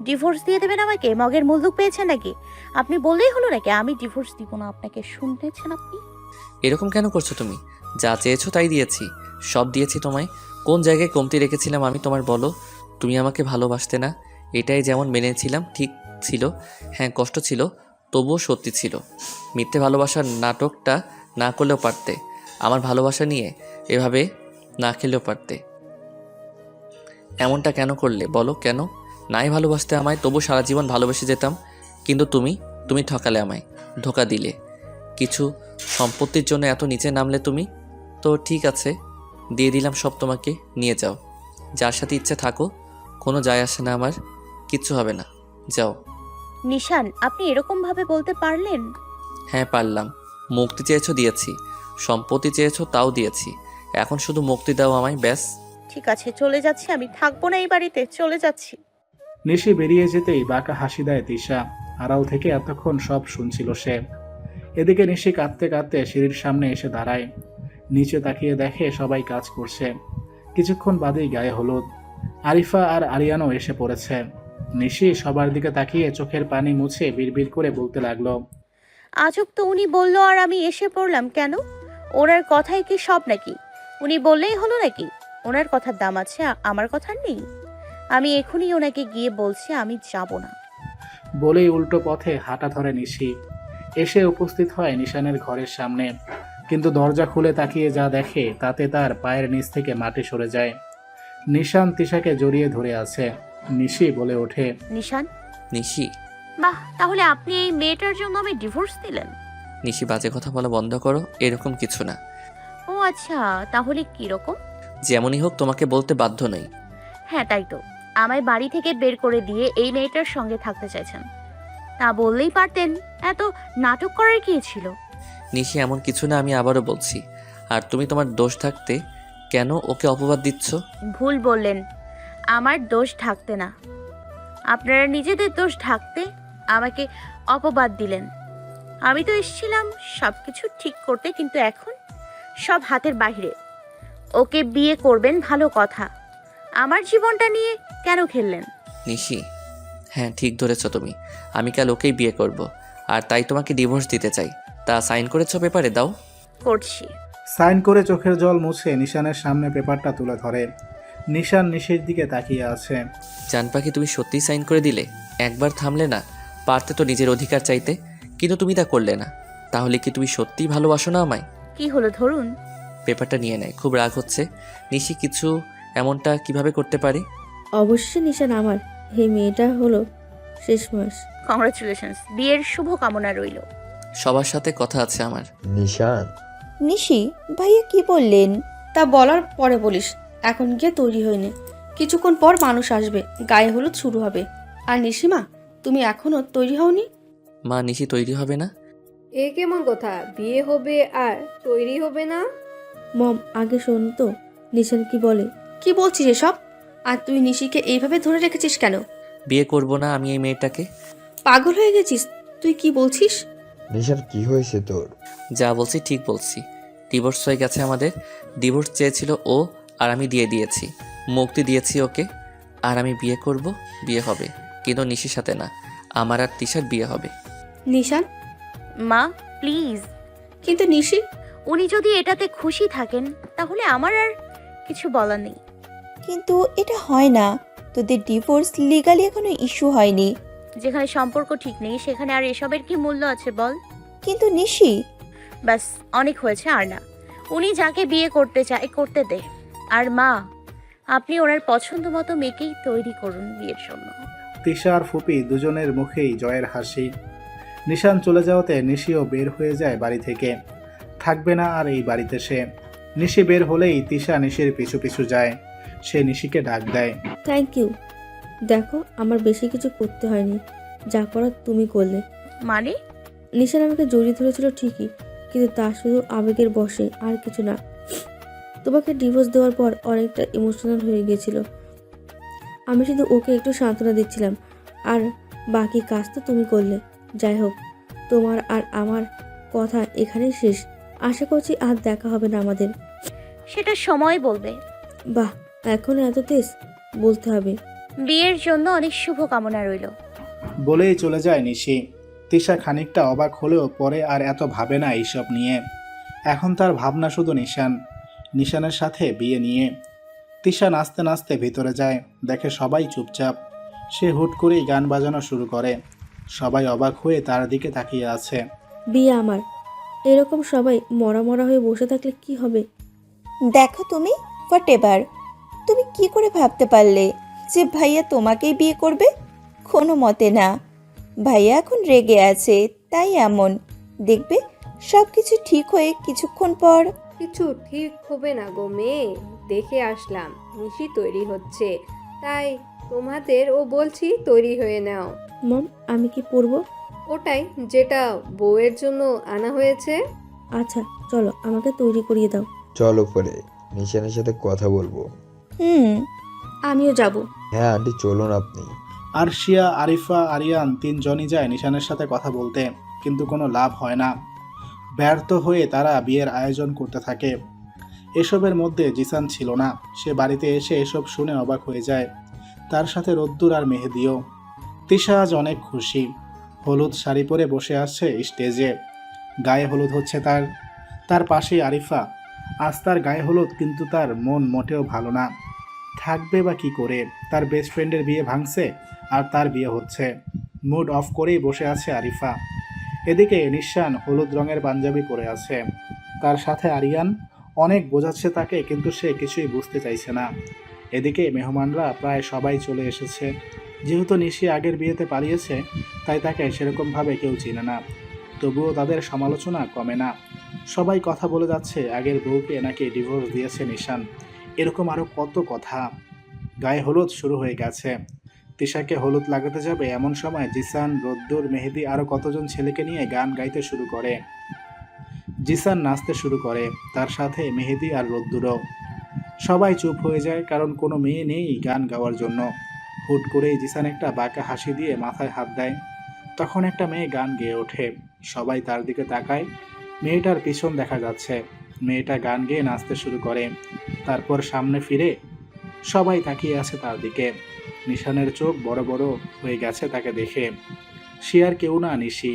ডিভোর্স দিয়ে দেবেন আমাকে? মগের মুল্লুক পেয়েছেন নাকি? আপনি বললেই হলো নাকি? আমি ডিভোর্স দিব না আপনাকে, শুনতেছেন আপনি? এরকম কেন করছো তুমি? যা চেয়েছো তাই দিয়েছি, সব দিয়েছি তোমায়। কোন জায়গায় কমতি রেখেছিলাম আমি তোমার বলো? তুমি আমাকে ভালোবাসতে না, এটাই যেমন মেনেছিলাম ঠিক ছিল। হ্যাঁ, কষ্ট ছিল, তবুও সত্যি ছিল। মিথ্যে ভালোবাসার নাটকটা না করলেও পারতে। আমার ভালোবাসা নিয়ে এভাবে না খেলেও পারতে। এমনটা কেন করলে বলো? কেন নাই ভালোবাসতে আমায়, তবু সারা জীবন ভালোবেসে যেতাম। কিন্তু তুমি ঠকালে আমায়, ধোকা দিলে। কিছু সম্পত্তির জন্য এত নিচে নামলে তুমি। তো ঠিক আছে, দিয়ে দিলাম সব তোমাকে, নিয়ে যাও। যার সাথে ইচ্ছে থাকো, কোনো যায় আসে না আমার, কিচ্ছু হবে না, যাও। নিশান, আপনি এরকম ভাবে বলতে পারলেন? হ্যাঁ পারলাম। মুক্তি চেয়েছো দিয়েছি, সম্পত্তি চেয়েছো তাও দিয়েছি, এখন শুধু মুক্তি দাও আমায়, ব্যাস। ঠিক আছে, চলে যাচ্ছি, আমি থাকবো না এই বাড়িতে, চলে যাচ্ছি। নিশি বেরিয়ে যেতেই বাঁকা হাসি দেয় তিশা। আড়াল থেকে এতক্ষণ সব শুনছিল সে। এদিকে নিশি কাঁদতে কাঁদতে সিঁড়ির সামনে এসে দাঁড়ায়। নিচে তাকিয়ে দেখে সবাই কাজ করছে। কিছুক্ষণ বাদেই গায়ে হলুদ। আরিফা আর আরিয়ানও এসে পড়েছে। নিশি সবার দিকে তাকিয়ে চোখের পানি মুছে বিড়বিড় করে বলতে লাগলো, আজব তো, উনি বললো আর আমি এসে পড়লাম কেন? ওনার কথাই কি সব নাকি? উনি বললেই হলো নাকি? ওনার কথার দাম আছে, আমার কথার নেই? আমি এখনই ওনাকে গিয়ে বলছি আমি যাব না। বলেই উল্টো পথে হাঁটা ধরে নিশি। এসে উপস্থিত হয় নিশানের ঘরের সামনে। কিন্তু দরজা খুলে তাকিয়ে যা দেখে তাতে তার পায়ের নিচ থেকে মাটি সরে যায়। নিশান তিশাকে জড়িয়ে ধরে আছে। নিশি বলে ওঠে, নিশান? নিশি। বাহ, তাহলে আপনি এই মেয়েটার জন্য আমি ডিভোর্স দিলেন? নিশি, বাজে কথা বলা বন্ধ করো, এরকম কিছু না। ও আচ্ছা, তাহলে কিরকম? যেমনই হোক তোমাকে বলতে বাধ্য নই। হ্যাঁ তাই তো, আমায় বাড়ি থেকে বের করে দিয়ে এই মেয়েটার সঙ্গে থাকতে চাইছেন। তা বললেই পারতেন, এত নাটক করার কি ছিল? নিশি, এমন কিছু না, আমি আবারও বলছি। আর তুমি তোমার দোষ থাকতে কেন ওকে অপবাদ দিচ্ছ? ভুল বললেন, আমার দোষ ঢাকতে না, আপনারা নিজেদের দোষ ঢাকতে আমাকে অপবাদ দিলেন। আমি তো এসেছিলাম সব কিছু ঠিক করতে, কিন্তু এখন সব হাতের বাইরে। ওকে বিয়ে করবেন ভালো কথা, আমার জীবনটা নিয়ে কেন খেললেন? নিশি, হ্যাঁ ঠিক ধরেছ তুমি, আমি কাল ওকেই বিয়ে করব, আর তাই তোমাকে ডিভোর্স দিতে চাই। তা সাইন করেছো পেপারে? দাও। করছি। সাইন করে চোখের জল মুছে নিশানের সামনে পেপারটা তুলে ধরে। নিশান নিশির দিকে তাকিয়ে আছে। জান পাখি, তুমি সত্যিই সাইন করে দিলে? একবার থামলে না? পারতে তো নিজের অধিকার চাইতে, কিন্তু তুমি তা করলে না। তাহলে কি তুমি সত্যিই ভালোবাসো না আমায়? কি হলো ধরুন? পেপারটা নিয়ে নেয়, খুব রাগ হচ্ছে। নিশি কিছু এমনটা কিভাবে করতে পারে? অবশ্যই নিশান আমার, এই মেয়েটা হলো শেষ মাস। কংগ্রাচুলেশনস, বিয়ের শুভ কামনা রইল। সবার সাথে কথা আছে আমার। নিশান, নিশি, ভাইয়া কি বললেন? তা বলার পরে বলিস, এখন গিয়ে তৈরি হয়ে নে, কিছুক্ষণ পর মানুষ আসবে, গায়ে হলুদ শুরু হবে। আর নিশিমা, তুমি এখনো তৈরি হওনি? মা, নিশি তৈরি হবে না? এ কেমন কথা? বিয়ে হবে আর তৈরি হবে না? মম, আগে শোন তো নিশান কি বলে। কি বলছিস এসব? আর তুই নিশিকে এইভাবে ধরে রেখেছিস কেন? বিয়ে করব না আমি এই মেয়েটাকে। পাগল হয়ে গেছিস? তুই কি বলছিস? নিশান কি হয়েছে তোর? যা বলছি ঠিক বলছি। ডিভোর্স হয়ে গেছে আমাদের। ডিভোর্স চেয়েছিল ও, আর আমি দিয়ে দিয়েছি। মুক্তি দিয়েছি ওকে। আর আমি বিয়ে করব, বিয়ে হবে, কিন্তু নিশির সাথে না। আমার আর তিশার বিয়ে হবে। নিশান? মা প্লিজ। কিন্তু নিশি? উনি যদি এটাতে খুশি থাকেন তাহলে আমার আর কিছু বলার নেই। কিন্তু এটা হয় না, তোদের ডিভোর্স লিগালি এখনো ইস্যু হয়নি। যেখানে সম্পর্ক ঠিক নেই সেখানে আর এসবের কি মূল্য আছে বল? কিন্তু নিশি, ব্যাস অনেক হয়েছে, আর না। উনি যাকে বিয়ে করতে চায় করতে দে। আর মা, আপনি ওনার পছন্দ মতো মেয়েকেই তৈরি করুন বিয়ের জন্য। তিশা আর ফুপি দুজনের মুখেই জয়ের হাসি। নিশান চলে যাওয়াতে নিশিও বের হয়ে যায় বাড়ি থেকে। থাকবে না আর এই বাড়িতে সে। নিশি বের হলেই তিশা নিশির পিছু পিছু যায়। সে নিশিকে ডাক দেয়, থ্যাংক ইউ। দেখো, আমার বেশি কিছু করতে হয়নি, যা করার তুমি করলে। মানে? নিশান আমাকে জড়িয়ে ধরেছিল ঠিকই, কিন্তু তা শুধু আবেগের বশে, আর কিছু না। তোমাকে ডিভোর্স দেওয়ার পর অনেকটা ইমোশনাল হয়ে গিয়েছিল। আমি শুধু ওকে একটু সান্ত্বনা দিচ্ছিলাম, আর বাকি কাজ তো তুমি করলে। যাই হোক, তোমার আর আমার কথা এখানেই শেষ। আশা করছি আর দেখা হবে না আমাদের। সেটা সময় বলবে। বাহ, এখন এত তেজ বলতে হবে। বিয়ের জন্য অনেক শুভকামনা রইল। বলেই চলে যায় নিশি। তিশা খানিকটা অবাক হলেও পরে আর এত ভাবে না এইসব নিয়ে। এখন তার ভাবনা শুধু নিশানের সাথে বিয়ে নিয়ে। তিশা নাচতে নাচতে ভিতরে যায়, দেখে সবাই চুপচাপ। সে হুট করেই গান বাজানো শুরু করে। সবাই অবাক হয়ে তার দিকে তাকিয়ে আছে। বিয়ে আমার, এরকম সবাই মরা মরা হয়ে বসে থাকলে কি হবে? দেখো তুমি, হোয়াট এভার, তুমি কি করে ভাবতে পারলে যে ভাইয়া তোমাকেই বিয়ে করবে? কোনো মতে না। ভাইয়া এখন রেগে আছে, তাই এমন। দেখবে সব কিছু ঠিক হয়ে কিছুক্ষণ পর। কিছু ঠিক হবে না গো মেয়ে, দেখে আসলাম নিশি তৈরি হচ্ছে, তাই তোমাদেরও বলছি তৈরি হয়ে নাও। মম, আমি কি পরবো? ওটাই যেটা বউয়ের জন্য আনা হয়েছে। আচ্ছা চলো, আমাকে তৈরি করিয়ে দাও। চলো পরে নিশানের সাথে কথা বলবো। আমিও যাব। হ্যাঁ আন্টি চলুন আপনি। আরশিয়া, আরিফা, আরিয়ান তিনজনই যায় নিশানের সাথে কথা বলতে, কিন্তু কোনো লাভ হয় না। ব্যর্থ হয়ে তারা বিয়ের আয়োজন করতে থাকে। এসবের মধ্যে জিসান ছিল না। সে বাড়িতে এসে এসব শুনে অবাক হয়ে যায়। তার সাথে রোদ্দুর আর মেহেদিও। তিশা আজ অনেক খুশি। হলুদ শাড়ি পরে বসে আসছে স্টেজে। গায়ে হলুদ হচ্ছে তার পাশেই আরিফা। আজ তার গায়ে হলুদ, কিন্তু তার মন মোটেও ভালো না। থাকবে বা কি করে? তার বেস্ট ফ্রেন্ডের বিয়ে ভাঙছে আর তার বিয়ে হচ্ছে। মুড অফ করেই বসে আছে আরিফা। এদিকে নিশান হলুদ রঙের পাঞ্জাবি পরে আছে। তার সাথে আরিয়ান অনেক বোঝাচ্ছে তাকে, কিন্তু সে কিছুই বুঝতে চাইছে না। এদিকে মেহমানরা প্রায় সবাই চলে এসেছে। যেহেতু নিশি আগের বিয়েতে পালিয়েছে, তাই তাকে সেরকমভাবে কেউ চিনে না। তবুও তাদের সমালোচনা কমে না। সবাই কথা বলে যাচ্ছে আগের বউকে নাকি ডিভোর্স দিয়েছে নিশান। এরকম আরও কত কথা। গায়ে হলুদ শুরু হয়ে গেছে। তিশাকে হলুদ লাগাতে যাবে এমন সময় জিসান, রোদ্দুর, মেহেদি আরও কতজন ছেলেকে নিয়ে গান গাইতে শুরু করে। জিসান নাচতে শুরু করে, তার সাথে মেহেদি আর রোদ্দুরও। সবাই চুপ হয়ে যায়, কারণ কোনো মেয়ে নেই গান গাওয়ার জন্য। হুট করেই জিসান একটা বাঁকা হাসি দিয়ে মাথায় হাত দেয়। তখন একটা মেয়ে গান গেয়ে ওঠে। সবাই তার দিকে তাকায়। মেয়েটার পিছন দেখা যাচ্ছে। মেয়েটা গান গেয়ে নাচতে শুরু করে। তারপর সামনে ফিরে সবাই তাকিয়ে আছে তার দিকে। নিশানের চোখ বড় বড় হয়ে গেছে তাকে দেখে। সে আর কেউ না, নিশি।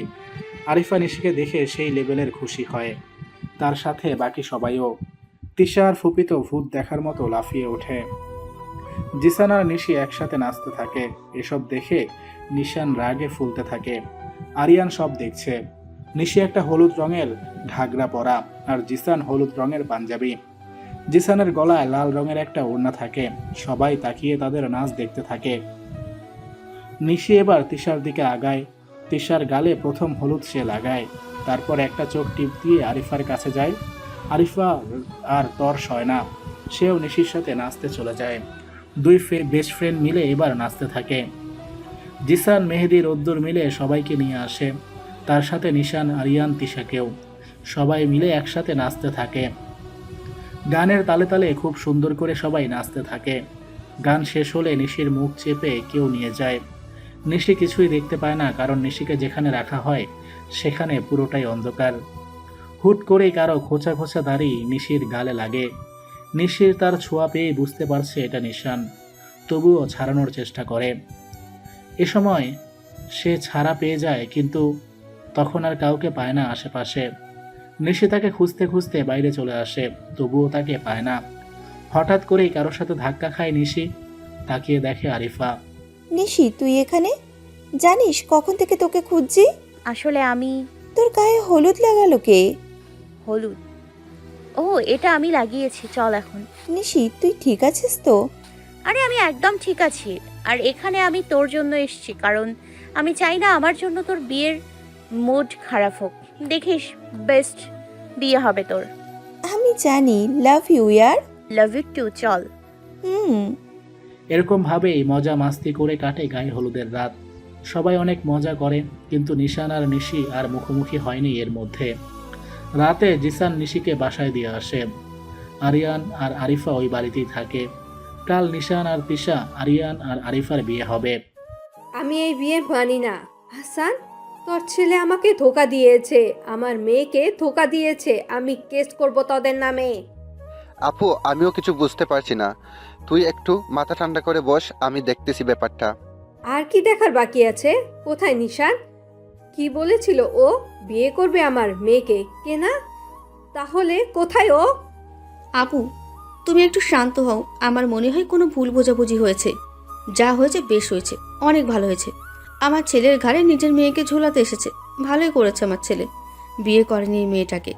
আরিফা নিশিকে দেখে সেই লেভেলের খুশি হয়। তার সাথে বাকি সবাইও। তিশা আর ফুপি তো ভূত দেখার মতো লাফিয়ে ওঠে। জিসান আর নিশি একসাথে নাচতে থাকে। এসব দেখে নিশান রাগে ফুলতে থাকে। আরিয়ান সব দেখছে। নিশি একটা হলুদ রঙের ঘাগরা পরা আর জিসান হলুদ রঙের পাঞ্জাবি। জিসানের গলায় লাল রঙের একটা ওড়না থাকে। সবাই তাকিয়ে তাদের নাচ দেখতে থাকে। নিশি এবার তিশার দিকে আগায়। তিশার গালে প্রথম হলুদ সে লাগায়। তারপর একটা চোখ টিপ দিয়ে আরিফার কাছে যায়। আরিফা আর তর সয় না। সেও নিশির সাথে নাচতে চলে যায়। দুই বেস্ট ফ্রেন্ড মিলে এবার নাচতে থাকে। জিসান, মেহেদি, রোদ্দুর মিলে সবাইকে নিয়ে আসে। তার সাথে নিশান, আরিয়ান, তিশাকেও। সবাই মিলে একসাথে নাচতে থাকে। গানের তালে তালে খুব সুন্দর করে সবাই নাচতে থাকে। গান শেষ হলে নিশির মুখ চেপে কেউ নিয়ে যায়। নিশি কিছুই দেখতে পায় না, কারণ নিশিকে যেখানে রাখা হয় সেখানে পুরোটাই অন্ধকার। হুট করেই কারো খোঁচা খোঁচা দাড়ি নিশির গালে লাগে। নিশির তার ছোঁয়া পেয়ে বুঝতে পারছে এটা নিশান, তবুও ছাড়ানোর চেষ্টা করে। এ সময় সে ছাড়া পেয়ে যায়, কিন্তু তখন আর কাউকে পায় না আশেপাশে। নিশি তাকে খুঁজতে খুঁজতে বাইরে চলে আসে, তবুও তাকে পায় না। হঠাৎ করেই কারোর সাথে ধাক্কা খায় নিশি। তাকিয়ে দেখে আরিফা। নিশি, তুই এখানে? জানিস কখন থেকে তোকে খুঁজছি? আসলে আমি। তোর গায়ে হলুদ লাগালো কে? হলুদ? ও, এটা আমি লাগিয়েছি। চল এখন। নিশি, তুই ঠিক আছিস তো? আরে আমি একদম ঠিক আছি। আর এখানে আমি তোর জন্য এসেছি, কারণ আমি চাই না আমার জন্য তোর বিয়ের মুড খারাপ হোক। দেখিস, বেস্ট বিয়ে হবে তোর। আমি জানি। লাভ ইউ ইয়ার। Love you too. চল। এরকম ভাবেই মজা মাস্তি করে কাটে গায়ে হলুদের রাত। সবাই অনেক মজা করে, কিন্তু নিশান আর নিশি আর মুখোমুখি হয়নি এর মধ্যে। রাতে জিসান নিশিকে বাসায় দিয়ে আসে। আরিয়ান আর আরিফা ওই বাড়িতেই থাকে। কাল নিশান আর তিশা, আরিয়ান আর আরিফার বিয়ে হবে। আমি এই বিয়ে মানি না। হাসান, তোর ছেলে আমাকে ধোকা দিয়েছে, আমার মেয়েকে ধোকা দিয়েছে। আমি কেস করব তোদের নামে। আপু, আমিও কিছু বুঝতে পারছি না। তুই একটু মাথা ঠান্ডা করে বস, আমি দেখতেছি ব্যাপারটা। আর কি দেখার বাকি আছে? কোথায় নিশান? কি বলেছিল ও? বিয়ে করবে আমার মেয়েকে, কে না? তাহলে কোথায় ও? আপু, তুমি একটু শান্ত হও। আমার মনে হয় কোনো ভুল বোঝাবুঝি হয়েছে। যা হয়েছে বেশ হয়েছে, অনেক ভালো হয়েছে। আমার ছেলের ঘাড়ে নিজের মেয়েকে ঝোলাতে এসেছে। ভালোই করেছে আমার ছেলে, বিয়ে করেনি এই মেয়েটাকে।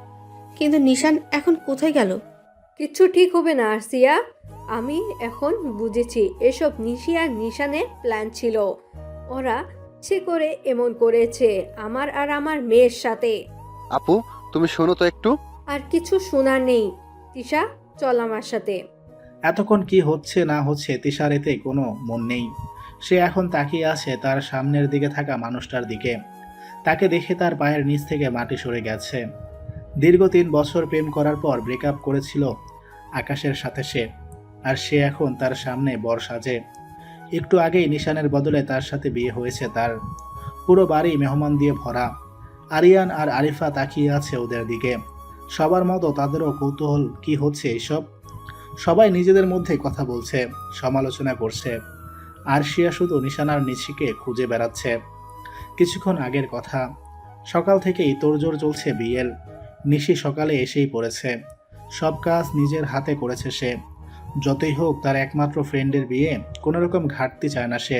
কিন্তু নিশান এখন কোথায় গেল? কিচ্ছু ঠিক হবে না আরসিয়া। আমি এখন বুঝেছি এসব নিশি আর নিশানের প্ল্যান ছিল। ওরা ইচ্ছে করে এমন করেছে আমার আর আমার মেয়ের সাথে। আপু তুমি শোনো তো একটু। আর কিছু শোনার নেই। তিশা, চল আমার সাথে। এতক্ষণ কি হচ্ছে না হচ্ছে তিশার এতে কোনো মন নেই। সে এখন তাকিয়ে আছে তার সামনের দিকে থাকা মানুষটার দিকে। তাকে দেখে তার পায়ের নিচ থেকে মাটি সরে গেছে। দীর্ঘ 3 বছর প্রেম করার পর ব্রেকআপ করেছিল আকাশের সাথে সে, আর সে এখন তার সামনে বর সাজে। একটু আগেই নিশানের বদলে তার সাথে বিয়ে হয়েছে তার। পুরো বাড়ি মেহমান দিয়ে ভরা। আরিয়ান আর আরিফা তাকিয়ে আছে ওদের দিকে। সবার মতো তাদেরও কৌতূহল, কি হচ্ছে এইসব। সবাই নিজেদের মধ্যে কথা বলছে, সমালোচনা করছে। আরশিয়া শুধু নিশান আর নিশিকে খুঁজে বেড়াচ্ছে। কিছুক্ষণ আগের কথা, সকাল থেকেই তোড়জোড় চলছে বিয়ের। নিশি সকালে এসেই পড়েছে। সব কাজ নিজের হাতে করেছে সে। যতই হোক তার একমাত্র ফ্রেন্ডের বিয়ে, কোনো রকম ঘাটতি চায় না সে।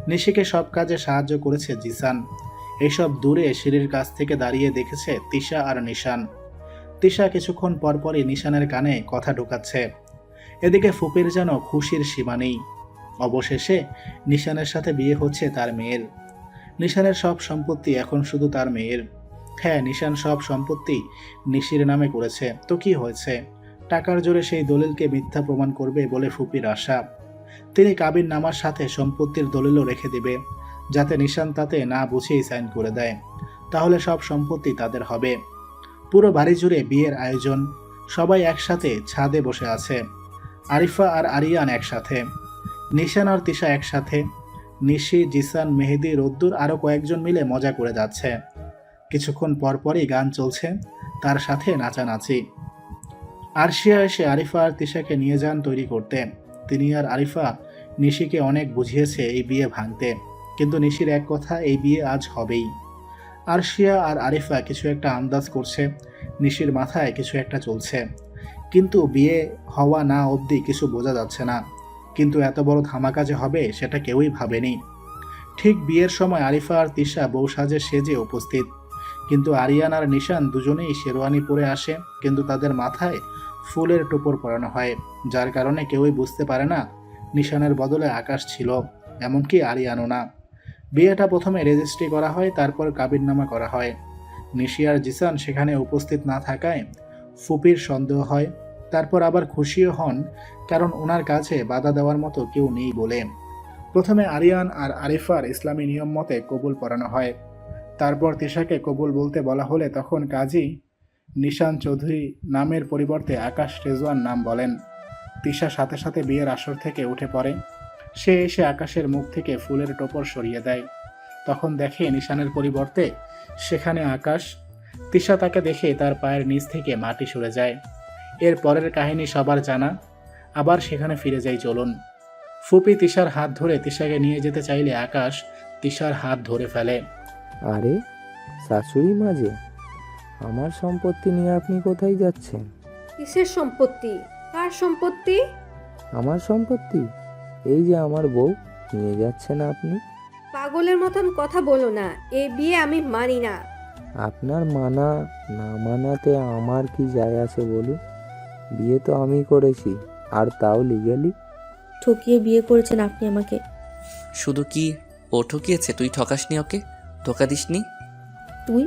নিশিকে সব কাজে সাহায্য করেছে জিসান। এইসব দূরে সিঁড়ির কাছ থেকে দাঁড়িয়ে দেখেছে তিশা আর নিশান। তিশা কিছুক্ষণ পরপরই নিশানের কানে কথা ঢোকাচ্ছে। এদিকে ফুপির যেন খুশির সীমা নেই। অবশেষে নিশানের সাথে বিয়ে হচ্ছে তার মেয়ের। নিশানের সব সম্পত্তি এখন শুধু তার মেয়ের। হ্যাঁ, নিশান সব সম্পত্তি নিশির নামে করেছে, তো কি হয়েছে? টাকার জোরে সেই দলিলকে মিথ্যা প্রমাণ করবে বলে ফুপির আশা। তিনি কাবিন নামার সাথে সম্পত্তির দলিলও রেখে দেবে, যাতে নিশান তাতে না বুঝেই সাইন করে দেয়। তাহলে সব সম্পত্তি তাদের হবে। পুরো বাড়ি জুড়ে বিয়ের আয়োজন। সবাই একসাথে ছাদে বসে আছে। আরিফা আর আরিয়ান একসাথে, নিশান আর তিশা একসাথে, নিশি, জিসান, মেহেদি, রোদ্দুর আরও কয়েকজন মিলে মজা করে যাচ্ছে। কিছুক্ষণ পরপরই গান চলছে, তার সাথে নাচানাচি। আরশিয়া এসে আরিফা আর তিশাকে নিয়ে যান তৈরি করতে। তিনি আর আরিফা নিশিকে অনেক বুঝিয়েছে এই বিয়ে ভাঙতে, কিন্তু নিশির এক কথা, এই বিয়ে আজ হবেই। আরশিয়া আর আরিফা কিছু একটা আন্দাজ করছে, নিশির মাথায় কিছু একটা চলছে, কিন্তু বিয়ে হওয়া না অবধি কিছু বোঝা যাচ্ছে না। কিন্তু এত বড় ধামাকা যে হবে সেটা কেউই ভাবেনি। ঠিক বিয়ের সময় আরিফা আর তিশা বউ সাজে সেজে উপস্থিত, কিন্তু আরিয়ান আর নিশান দুজনেই শেরওয়ানি পরে আসে, কিন্তু তাদের মাথায় ফুলের টোপর পরানো হয়, যার কারণে কেউই বুঝতে পারে না নিশানের বদলে আকাশ ছিল, এমনকি আরিয়ানও না। বিয়েটা প্রথমে রেজিস্ট্রি করা হয়, তারপর কাবিননামা করা হয়। নিশি আর জিসান সেখানে উপস্থিত না থাকায় ফুপির সন্দেহ হয়, তারপর আবার খুশিও হন, কারণ ওনার কাছে বাধা দেওয়ার মতো কেউ নেই বলে। প্রথমে আরিয়ান আর আরিফার ইসলামী নিয়ম মতে কবুল পড়ানো হয়। তারপর তিশাকে কবুল বলতে বলা হলে তখন কাজী নিশান চৌধুরী নামের পরিবর্তে আকাশ রেজওয়ান নাম বলেন। তিশা সাথে সাথে বিয়ের আসর থেকে উঠে পড়ে। সে এসে আকাশের মুখ থেকে ফুলের টোপর সরিয়ে দেয়। তখন দেখে নিশানের পরিবর্তে সেখানে আকাশ। তিশা তাকে দেখে তার পায়ের নিচ থেকে মাটি সরে যায়। এর পরের কাহিনী সবার জানা, আবার সেখানে ফিরে যাই চলুন। ফুপি তিশার হাত ধরে তিশাকে নিয়ে যেতে চাইলে আকাশ তিশার হাত ধরে ফেলে। আরে শাশুড়ি মাঝে, আমার সম্পত্তি নিয়ে আপনি কোথায় যাচ্ছেন? কিসের সম্পত্তি? কার সম্পত্তি? আমার সম্পত্তি? এই যে আমার বউ, নিয়ে যাচ্ছেন আপনি। পাগলের মতন কথা বলো না, এই বিয়ে আমি মানি না। আপনার মানা না মানাতে আমার কি যায় আসে বলুন? বিয়ে তো আমি করেছি, আর তাও লিগ্যালি। ঠকিয়ে বিয়ে করেছেন আপনি আমাকে। শুধু কি ও ঠকিয়েছে, তুই ঠকাসনি ওকে, ধোকা দিসনি। তুই?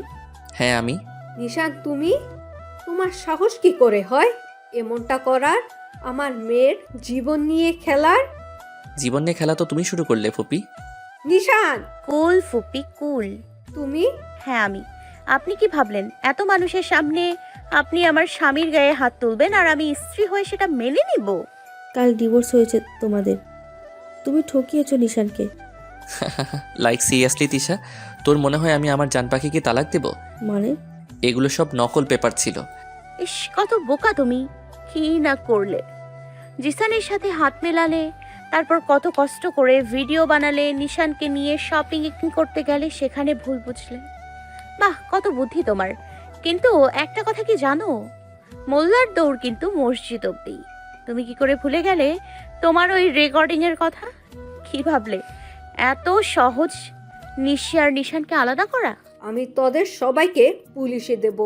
হ্যাঁ আমি। নিশান, তুমি? তোমার সাহস কি করে হয় এমনটা করার? আমার মেয়ের জীবন নিয়ে খেলার? জীবন নিয়ে খেলা তো তুমি শুরু করলে ফুপি। নিশান! কুল ফুপি কুল। তুমি? হ্যাঁ আমি। আপনি কি ভাবলেন এত মানুষের সামনে আপনি আমার স্বামীর গায়ে হাত তুলবেন আর আমি স্ত্রী হয়ে সেটা মেনে নিব? কাল ডিভোর্স হয়েছে তোমাদের। তুমি ঠকিয়েছো নিশানকে। লাইক সিরিয়াসলি তিশা, তোর মনে হয় আমি আমার জান পাখিকে তালাক দেব? মানে? এগুলো সব নকল পেপার ছিল। ইস, কত বোকা তুমি! কি না করলে! জিসানের সাথে হাত মেলালে, তারপর কত কষ্ট করে ভিডিও বানালে, নিশানকে নিয়ে শপিং করতে গেলে, সেখানে ভুল বুঝলে। বাহ, কত বুদ্ধি তোমার। কিন্তু একটা কথা কি জানো, মোল্লার দৌড় কিন্তু মসজিদ অব্দি। তুমি কি করে ভুলে গেলে তোমার ওই রেকর্ডিং এর কথা? কি ভাবলে এত সহজ নিশি আর নিশানকে আলাদা করা? আমি তোদের সবাইকে পুলিশে দেব।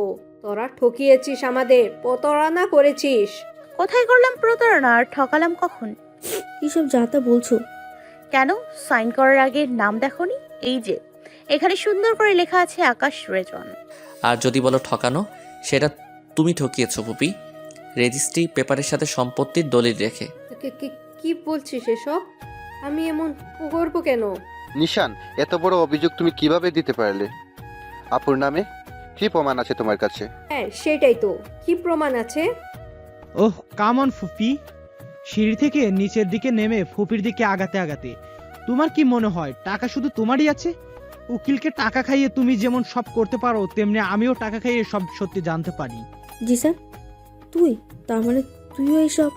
তোরা ঠকিয়েছিস, আমাদের প্রতারণা করেছিস। কোথায় করলাম প্রতারণা আর ঠকালাম কখন? কিসব যা তা বলছো? কেন, সাইন করার আগে নাম দেখোনি? এই যে এখানে সুন্দর করে লেখা আছে আকাশ রেজন। আর যদি বলো ঠকানো, সেটা তুমি ঠকিয়েছো পুপি, রেজিস্ট্রি পেপারের সাথে সম্পত্তির দলিল রেখে। কি বলছিস এসব? আমি এমন করবো কেন? নিশান, এত বড় অভিযোগ তুমি কিভাবে দিতে পারলে? আপুর নামে কি প্রমাণ আছে তোমার কাছে? হ্যাঁ, সেটাই তো। কি প্রমাণ আছে? ওহ কাম অন ফুপি। সিঁড়ি থেকে নিচের দিকে নেমে ফুপির দিকে আগাতে আগাতে, তোমার কি মনে হয় টাকা শুধু তোমারই আছে? উকিলকে টাকা খাইয়ে তুমি যেমন সব করতে পারো, তেমনি আমিও টাকা খাইয়ে সব সত্যি জানতে পারি। জিসান, তুই তার মানে তুইও এইসব?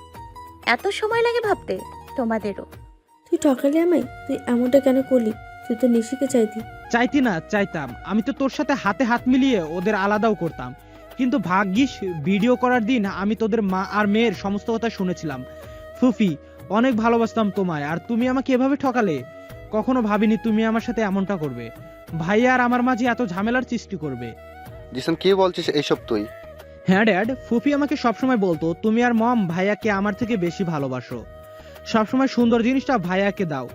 এত সময় লাগে ভাবতে তোমাদেরও? তুই ঠকালি আমায়? তুই এমনটা কেন করলি? তুই তো নিশিকে চাইতি। চাইতি না, চাইতাম। আমি তো তোর সাথে হাতে হাত মিলিয়ে ওদের আলাদাও করতাম, কিন্তু ভাগ্যিস ভিডিও করার দিন আমি তোদের মা আর মেয়ের সমস্ত কথা শুনেছিলাম। ফুফি, অনেক ভালোবাসতাম তোমায়, আর তুমি আমাকে এভাবে ঠকালে। কখনো ভাবিনি তুমি আমার সাথে এমনটা করবে। ভাইয়া আর আমার মাঝে এত ঝামেলার সৃষ্টি করবে। জিসান, কি বলছিস এইসব তুই? হ্যাঁ ড্যাড, ফুফি আমাকে সবসময় বলতো তুমি আর মম ভাইয়াকে আমার থেকে বেশি ভালোবাসো। সবসময় সুন্দর জিনিসটা ভাইয়াকে দাও,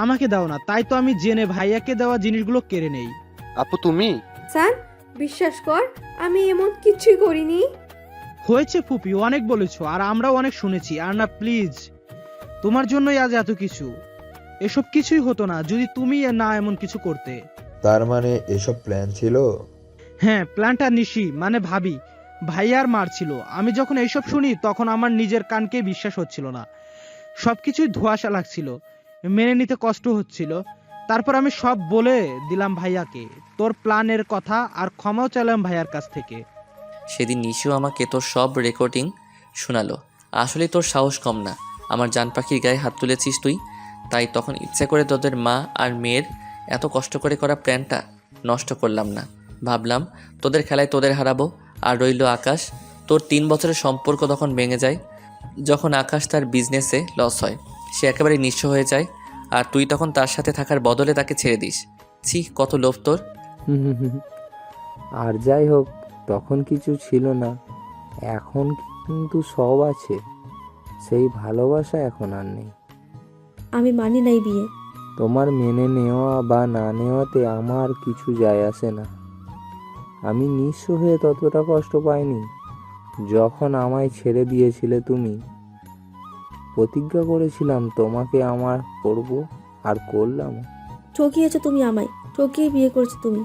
আমাকে দাও না। তাই তো আমি জেনে ভাইয়াকে দেওয়া জিনিসগুলো কেড়ে নেই। আপু তুমি? স্যার, বিশ্বাস কর, আমি এমন কিছুই করিনি। হয়েছে ফুপি, অনেক বলেছো আর আমরাও অনেক শুনেছি। আর না প্লিজ, তোমার জন্যই আজ এত কিছু। এসব কিছুই হতো না যদি তুমি না এমন কিছু করতে। তার মানে এসব প্ল্যান ছিল? হ্যাঁ, প্ল্যানটা নিশি মানে ভাবি, ভাইয়ার মার ছিল। আমি যখন এইসব শুনি তখন আমার নিজের কানকে বিশ্বাস হচ্ছিল না। সবকিছুই ধোঁয়াশা লাগছিল, মেনে নিতে কষ্ট হচ্ছিল। তারপর আমি সব বলে দিলাম ভাইয়াকে, তোর প্ল্যানের কথা, আর ক্ষমাও চাইলাম ভাইয়ার কাছ থেকে। সেদিন নিশু আমাকে তোর সব রেকর্ডিং শোনালো। আসলে তোর সাহস কম না, আমার জান পাখির গায়ে হাত তুলেছিস তুই। তাই তখন ইচ্ছে করে তোদের মা আর মেয়ের এত কষ্ট করে করা প্ল্যানটা নষ্ট করলাম না। ভাবলাম তোদের খেলায় তোদের হারাবো। আর রইল আকাশ, তোর 3 বছরের সম্পর্ক তখন ভেঙে যায় যখন আকাশ তার বিজনেসে লস হয়। সে একেবারে নিঃস্ব হয়ে যায়, আর তুই তখন তার সাথে থাকার বদলে তাকে ছেড়ে দিস। ছি, কত লোভ তোর। আর যাই হোক, তখন কিছু ছিল না, এখন কিন্তু সব আছে। সেই ভালোবাসা এখন আর নেই। আমি মানি নাই বিয়ে। তোমার মেনে নেওয়া বা না নেওয়াতে আমার কিছু যায় আসে না। আমি নিঃস্ব হয়ে ততটা কষ্ট পাইনি যখন আমায় ছেড়ে দিয়েছিলে তুমি। প্রতিজ্ঞা করেছিলাম তোমাকে আমার করব, আর করলাম। ঠকিয়েছো তুমি আমায়, ঠকিয়ে বিয়ে করেছো তুমি।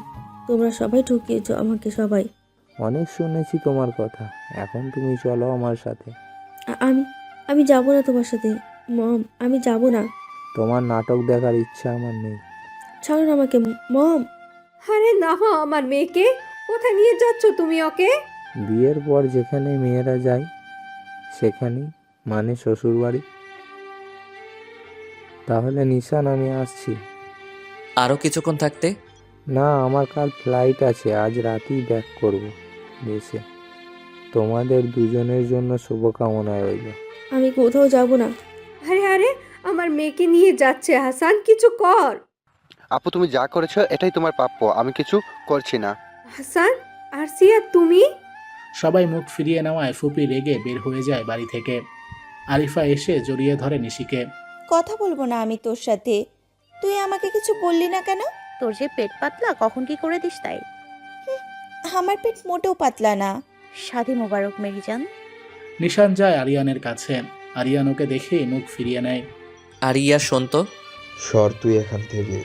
তোমরা সবাই ঠকিয়েছো আমাকে, সবাই। অনেক শুনেছি তোমার কথা, এখন তুমি চলো আমার সাথে। আমি যাব না তোমার সাথে মম, আমি যাব না। তোমার নাটক দেখার ইচ্ছা আমার নেই। ছাড়ো না আমাকে মম। আরে না, আমার মেয়েকে কোথায় নিয়ে যাচ্ছ তুমি ওকে? বিয়ের পর যেখানে মেয়েরা যায় সেখানেই, মানে শ্বশুর বাড়ি। তাহলে নিশান, আমি আসছি। আরও কিছুক্ষণ থাকতে? না, আমার কাল ফ্লাইট আছে, আজ রাতেই ব্যাক করব দেশে। তোমাদের দুজনের জন্য শুভকামনা রইল। আমি কোথাও যাব না। আরে আরে, আমার মেয়েকে নিয়ে যাচ্ছে হাসান, কিছু কর। আপু তুমি যা করেছো এটাই তোমার প্রাপ্য, আমি কিছু করছি না। হাসান, আরসিয়া তুমি? সবাই মুখ ফিরিয়ে নেওয়ায় ফুপি রেগে বের হয়ে যায় বাড়ি থেকে। আরিফা এসে জড়িয়ে ধরে নিশিকে। কথা বলবো না আমি তোর সাথে। তুই আমাকে কিছু বললি না কেন? তোর যে পেট পাতলা, কখন কি করে দিস তাই। আমার পেট মোটেও পাতলা না। শাদি মোবারক মেরিজান। নিশান যায় আরিয়ানের কাছে। আরিয়ান ওকে দেখে মুখ ফিরিয়ে নেয়। আরিয়া, শোন তো। সর তুই এখান থেকে,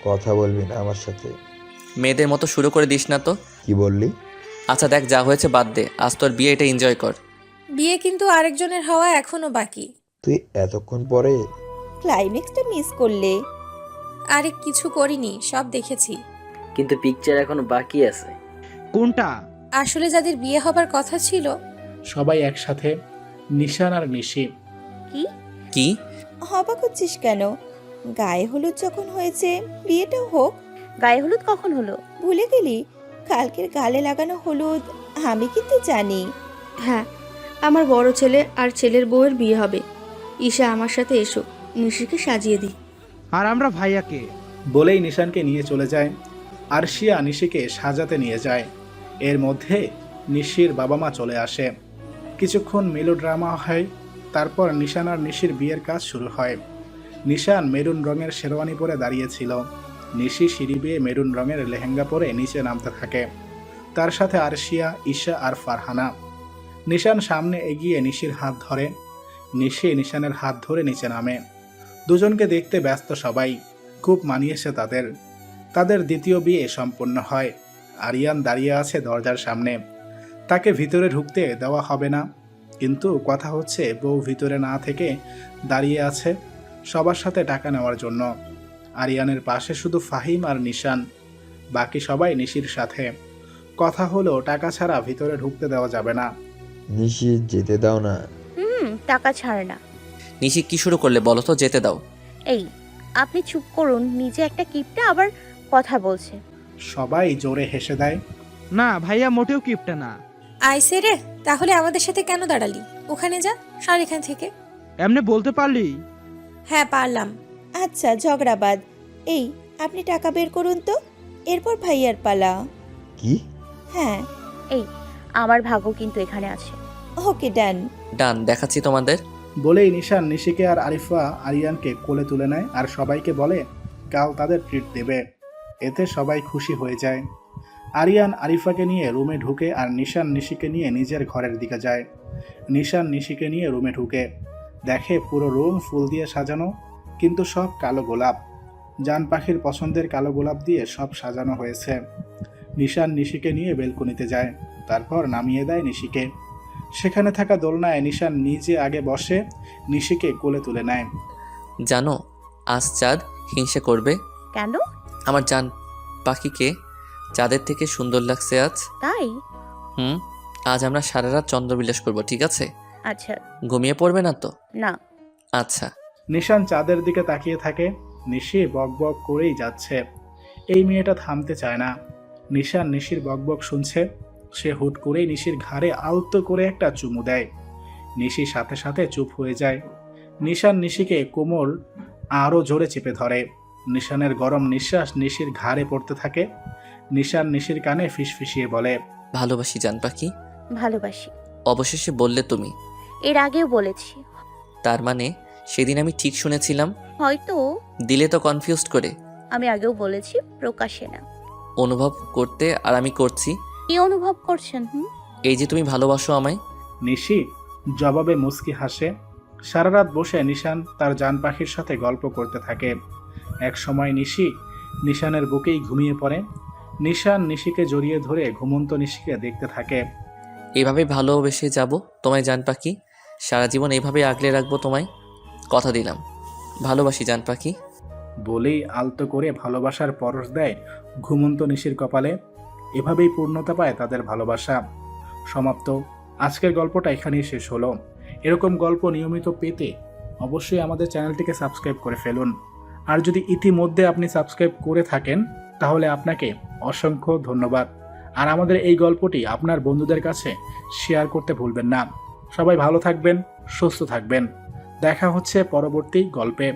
কথা বলবি না আমার সাথে। মেয়েদের মতো শুরু করে দিস না তো। কি বললি? আচ্ছা দেখ, যা হয়েছে বাদ দে, আজ তোর বিয়ে, এটা এনজয় কর। বিয়ে কিন্তু আরেকজনের হওয়া এখনো বাকি। তুই এতক্ষণ পরে? ক্লাইম্যাক্সটা মিস করলে। আরে কিছু করিনি, সব দেখেছি। কিন্তু পিকচার এখনো বাকি আছে। কোনটা? আসলে যাদের বিয়ে হবার কথা ছিল। সবাই একসাথে, নিশান আর নিশি। কি? কি? অবাক হচ্ছিস কেন? গায়ে হলুদ যখন হয়েছে বিয়েটাও হোক। গায়ে হলুদ কখন হলো? ভুলে গেলি? কালকের গালে লাগানো হলুদ আমি কিন্তু জানি। হ্যাঁ, আমার বড় ছেলে আর ছেলের বউয়ের বিয়ে হবে। ঈশা আমার সাথে এসো, নিশিকে সাজিয়ে দিই। আর আমরা ভাইয়াকে। বলেই নিশানকে নিয়ে চলে যায়। আরশিয়া নিশিকে সাজাতে নিয়ে যায়। এর মধ্যে নিশির বাবা মা চলে আসে। কিছুক্ষণ মেলোড্রামা হয়। তারপর নিশান আর নিশির বিয়ের কাজ শুরু হয়। নিশান মেরুন রঙের শেরওয়ানি পরে দাঁড়িয়েছিল। নিশি সিঁড়ি বেয়ে মেরুন রঙের লেহেঙ্গা পরে নিচে নামতে থাকে। তার সাথে আরশিয়া, ঈশা আর ফারহানা। নিশান সামনে এগিয়ে নিশির হাত ধরে। নিশি নিশানের হাত ধরে নিচে নামে। দুজনকে দেখতে ব্যস্ত সবাই। খুব মানিয়েছে তাদের। তাদের দ্বিতীয় বিয়ে সম্পন্ন হয়। আরিয়ান দাঁড়িয়ে আছে দরজার সামনে। তাকে ভিতরে ঢুকতে দেওয়া হবে না, কিন্তু কথা হচ্ছে বউ ভিতরে না থেকে দাঁড়িয়ে আছে সবার সাথে টাকা নেওয়ার জন্য। আরিয়ানের পাশে শুধু ফাহিম আর নিশান, বাকি সবাই নিশির সাথে। কথা হলো টাকা ছাড়া ভিতরে ঢুকতে দেওয়া যাবে না। নিশি যেতে দাও না। টাকা ছাড় না। নিশি কি শুরু করলে বলো তো, যেতে দাও। এই, আপনি চুপ করুন। নিজে একটা কিপটা আবার কথা বলছে। সবাই জোরে হেসে দেয়। না ভাইয়া মোটেও কিপটা না। আইসে রে, তাহলে আমাদের সাথে কেন দাঁড়ালি? ওখানে যা, সর এখান থেকে। এমনি বলতে পারলি? হ্যাঁ পারলাম। আচ্ছা ঝগড়াবাদ। এই, আপনি টাকা বের করুন তো, এরপর ভাইয়ার পালা। কি? হ্যাঁ। এই, আমার ভাগ্য কিন্তু এখানে আছে। ওকে ডান। ডান, দেখাচ্ছি তোমাদের। বলেই নিশান নিশিকে আর আরিফা আরিয়ানকে কোলে তুলে নেয় আর সবাইকে বলে কাল তাদের ট্রিট দেবে। এতে সবাই খুশি হয়ে যায়। আরিয়ান আরিফাকে নিয়ে রুমে ঢুকে আর নিশান নিশিকে নিয়ে নিজের ঘরের দিকে যায়। নিশান নিশিকে নিয়ে রুমে ঢুকে দেখে পুরো রুম ফুল দিয়ে সাজানো, কিন্তু সব কালো গোলাপ। জান পাখির পছন্দের কালো গোলাপ দিয়ে সব সাজানো হয়েছে। নিশান নিশিকে নিয়ে বেলকনিতে যায়, তারপর নামিয়ে দেয় নিশিকে। সেখানে থাকা দোলনায় নিশান নিজে আগে বসে নিশিকে কোলে তুলে নেয়। জানো, আজ চাঁদ হিংসে করবে। কেন? আমার জান পাখিকে চাঁদের থেকে সুন্দর লাগছে আজ। তাই? আজ আমরা সারা রাত চন্দ্রবিলাস করব, ঠিক আছে? আচ্ছা। ঘুমিয়ে পড়বে না তো? না। আচ্ছা। নিশান চাঁদের দিকে তাকিয়ে থাকে। নিশি বকবক করেই যাচ্ছে। এই মেয়েটা থামতে চায় না। নিশান নিশির বকবক শুনছে। সে হুট করেই নিশির ঘাড়ে আলতো করে একটা চুমু দেয়। নিশি সাথে সাথে চুপ হয়ে যায়। নিশান নিশিকে কোমর আরও জোরে চেপে ধরে। নিশানের গরম নিঃশ্বাস নিশির ঘাড়ে পড়তে থাকে। নিশান নিশির কানে ফিসফিসিয়ে বলে, ভালোবাসি জান পাখি। ভালোবাসি। অবশেষে বললে তুমি। এর আগেও বলেছি। তার মানে সেদিন আমি ঠিক শুনেছিলাম? হয়তো। দিলে তো কনফিউজড করে। আমি আগেও বলেছি, প্রকাশ্যে না। অনুভব করতে আর আমি করছি। কি অনুভব করছেন? এই যে তুমি ভালোবাসো আমায়। নিশি জবাবে মুচকি হাসে। সারা রাত বসে নিশান তার জান পাখির সাথে গল্প করতে থাকে। এক সময় নিশি নিশানের বুকেই ঘুমিয়ে পড়ে। নিশান নিশিকে জড়িয়ে ধরে ঘুমন্ত নিশিকে দেখতে থাকে। এভাবে ভালোবেসে যাব তোমায় জান পাখি। সারা জীবন এইভাবে আগলে রাখবো তোমায়, কথা দিলাম। ভালোবাসি জান পাখি। বলেই আলতো করে ভালোবাসার পরশ দেয় ঘুমন্ত নিশির কপালে। এভাবেই পূর্ণতা পায় তাদের ভালোবাসা। সমাপ্ত। আজকের গল্পটা এখানেই শেষ হলো। এরকম গল্প নিয়মিত পেতে অবশ্যই আমাদের চ্যানেলটিকে সাবস্ক্রাইব করে ফেলুন। আর যদি ইতিমধ্যে আপনি সাবস্ক্রাইব করে থাকেন তাহলে আপনাকে অসংখ্য ধন্যবাদ। আর আমাদের এই গল্পটি আপনার বন্ধুদের কাছে শেয়ার করতে ভুলবেন না। সবাই ভালো থাকবেন, সুস্থ থাকবেন। দেখা হচ্ছে পরবর্তী গল্পে।